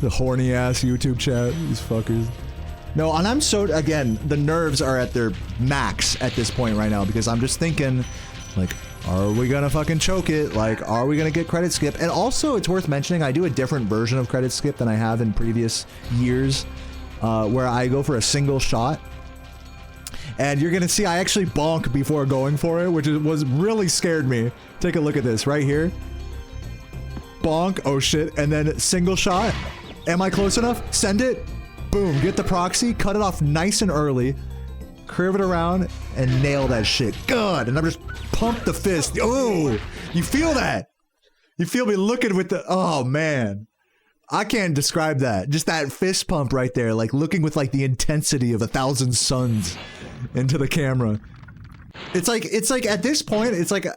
The horny ass YouTube chat, these fuckers. No, and I'm so, again, the nerves are at their max at this point right now, because I'm just thinking, like, are we gonna fucking choke it? Like, are we gonna get credit skip? And also, it's worth mentioning, I do a different version of credit skip than I have in previous years, where I go for a single shot. And you're gonna see I actually bonk before going for it, which was really scared me. Take a look at this right here. Bonk, oh shit, and then single shot. Am I close enough? Send it. Boom, get the proxy, cut it off nice and early, curve it around, and nail that shit. Good, and I'm just pump the fist. Oh, you feel that? You feel me looking with the, oh man. I can't describe that. Just that fist pump right there, like looking with like the intensity of 1,000 suns into the camera. It's like at this point, it's like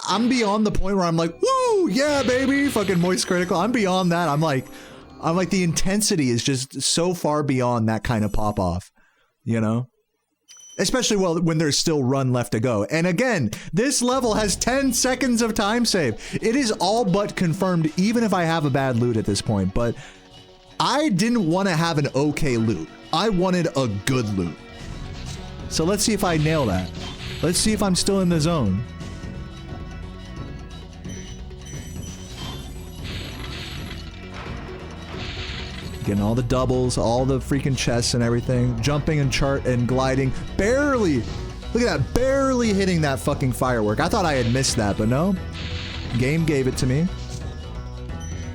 I'm beyond the point where I'm like, woo, yeah, baby, fucking moist critical. I'm beyond that. I'm like the intensity is just so far beyond that kind of pop off, you know? Especially when there's still run left to go. And again, this level has 10 seconds of time save. It is all but confirmed, even if I have a bad loot at this point. But I didn't want to have an okay loot. I wanted a good loot. So let's see if I nail that. Let's see if I'm still in the zone. Getting all the doubles, all the freaking chests and everything. Jumping and chart and gliding. Barely! Look at that, barely hitting that fucking firework. I thought I had missed that, but no. Game gave it to me.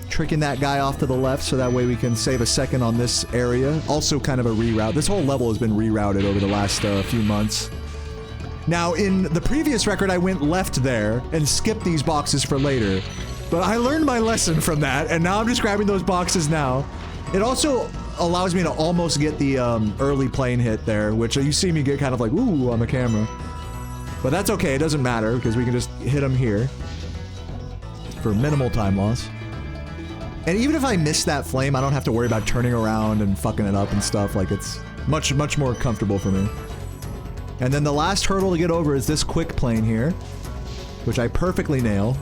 Tricking that guy off to the left so that way we can save a second on this area. Also kind of a reroute. This whole level has been rerouted over the last few months. Now, in the previous record, I went left there and skipped these boxes for later. But I learned my lesson from that, and now I'm just grabbing those boxes now. It also allows me to almost get the early plane hit there, which you see me get kind of like, ooh, on the camera. But that's okay, it doesn't matter, because we can just hit them here for minimal time loss. And even if I miss that flame, I don't have to worry about turning around and fucking it up and stuff. Like, it's much, much more comfortable for me. And then the last hurdle to get over is this quick plane here, which I perfectly nail.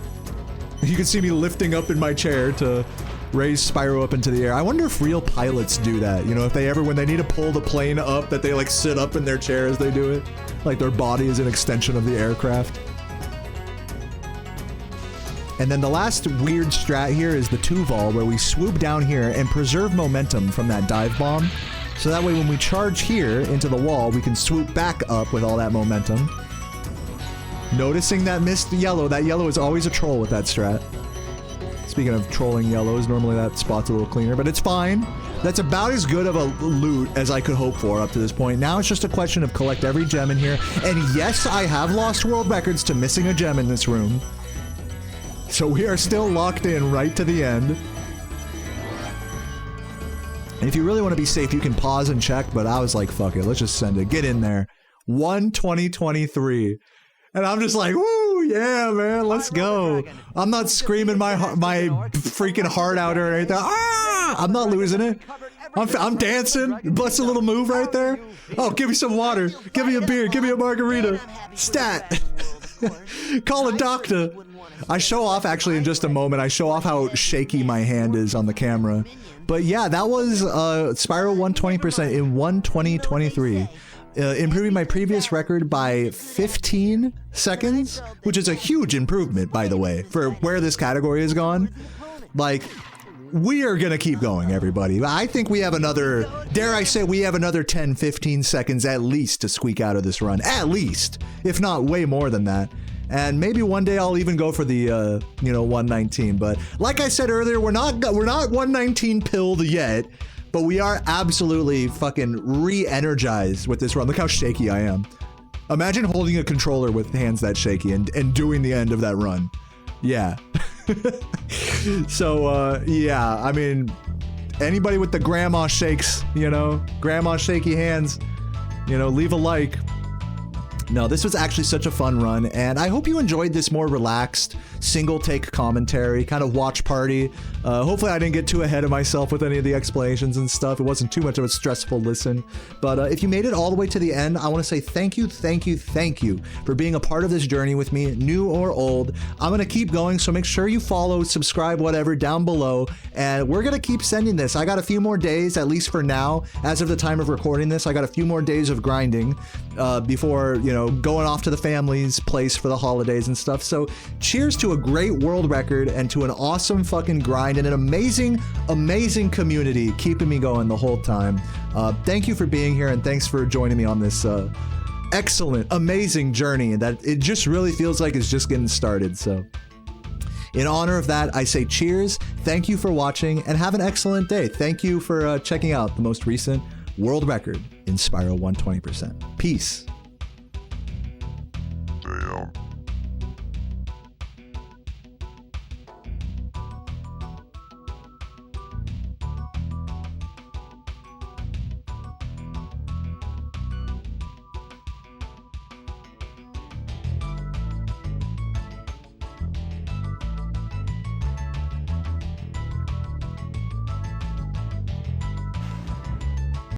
You can see me lifting up in my chair to raise Spyro up into the air. I wonder if real pilots do that. You know, if they ever, when they need to pull the plane up, that they like sit up in their chair as they do it. Like their body is an extension of the aircraft. And then the last weird strat here is the 2-vol, where we swoop down here and preserve momentum from that dive bomb. So that way when we charge here into the wall, we can swoop back up with all that momentum. Noticing that missed yellow. That yellow is always a troll with that strat. Speaking of trolling yellows, normally that spot's a little cleaner, but it's fine. That's about as good of a loot as I could hope for up to this point. Now it's just a question of collect every gem in here. And yes, I have lost world records to missing a gem in this room. So we are still locked in right to the end. And if you really want to be safe, you can pause and check, but I was like, fuck it, let's just send it. Get in there. 1/20/23. And I'm just like, woo, yeah, man, let's go. I'm not screaming my freaking heart out or anything. Ah! I'm not losing it. I'm dancing. Bless a little move right there. Oh, give me some water. Give me a beer. Give me a margarita. Stat. Call a doctor. I show off, actually, in just a moment. I show off how shaky my hand is on the camera. But yeah, that was Spyro 120% in 1/20/23. Improving my previous record by 15 seconds, which is a huge improvement, by the way, for where this category has gone. Like, we are gonna keep going, everybody. I think we have another, dare I say, we have another 10, 15 seconds at least to squeak out of this run. At least, if not way more than that. And maybe one day I'll even go for the, you know, 119. But like I said earlier, we're not 119 pilled yet. But we are absolutely fucking re-energized with this run. Look how shaky I am. Imagine holding a controller with hands that shaky and doing the end of that run. Yeah. So, yeah, I mean, anybody with the grandma shakes, you know, grandma shaky hands, you know, leave a like. No, this was actually such a fun run, and I hope you enjoyed this more relaxed, single-take commentary, kind of watch party. Hopefully I didn't get too ahead of myself with any of the explanations and stuff. It wasn't too much of a stressful listen. But if you made it all the way to the end, I want to say thank you, thank you, thank you for being a part of this journey with me, new or old. I'm going to keep going, so make sure you follow, subscribe, whatever, down below, and we're going to keep sending this. I got a few more days, at least for now. As of the time of recording this, I got a few more days of grinding before, you know, going off to the family's place for the holidays and stuff. So cheers to a great world record and to an awesome fucking grind and an amazing, amazing community keeping me going the whole time. Thank you for being here, and thanks for joining me on this excellent, amazing journey that it just really feels like it's just getting started. So in honor of that, I say cheers, thank you for watching, and have an excellent day. Thank you for checking out the most recent world record in Spyro 120%. Peace.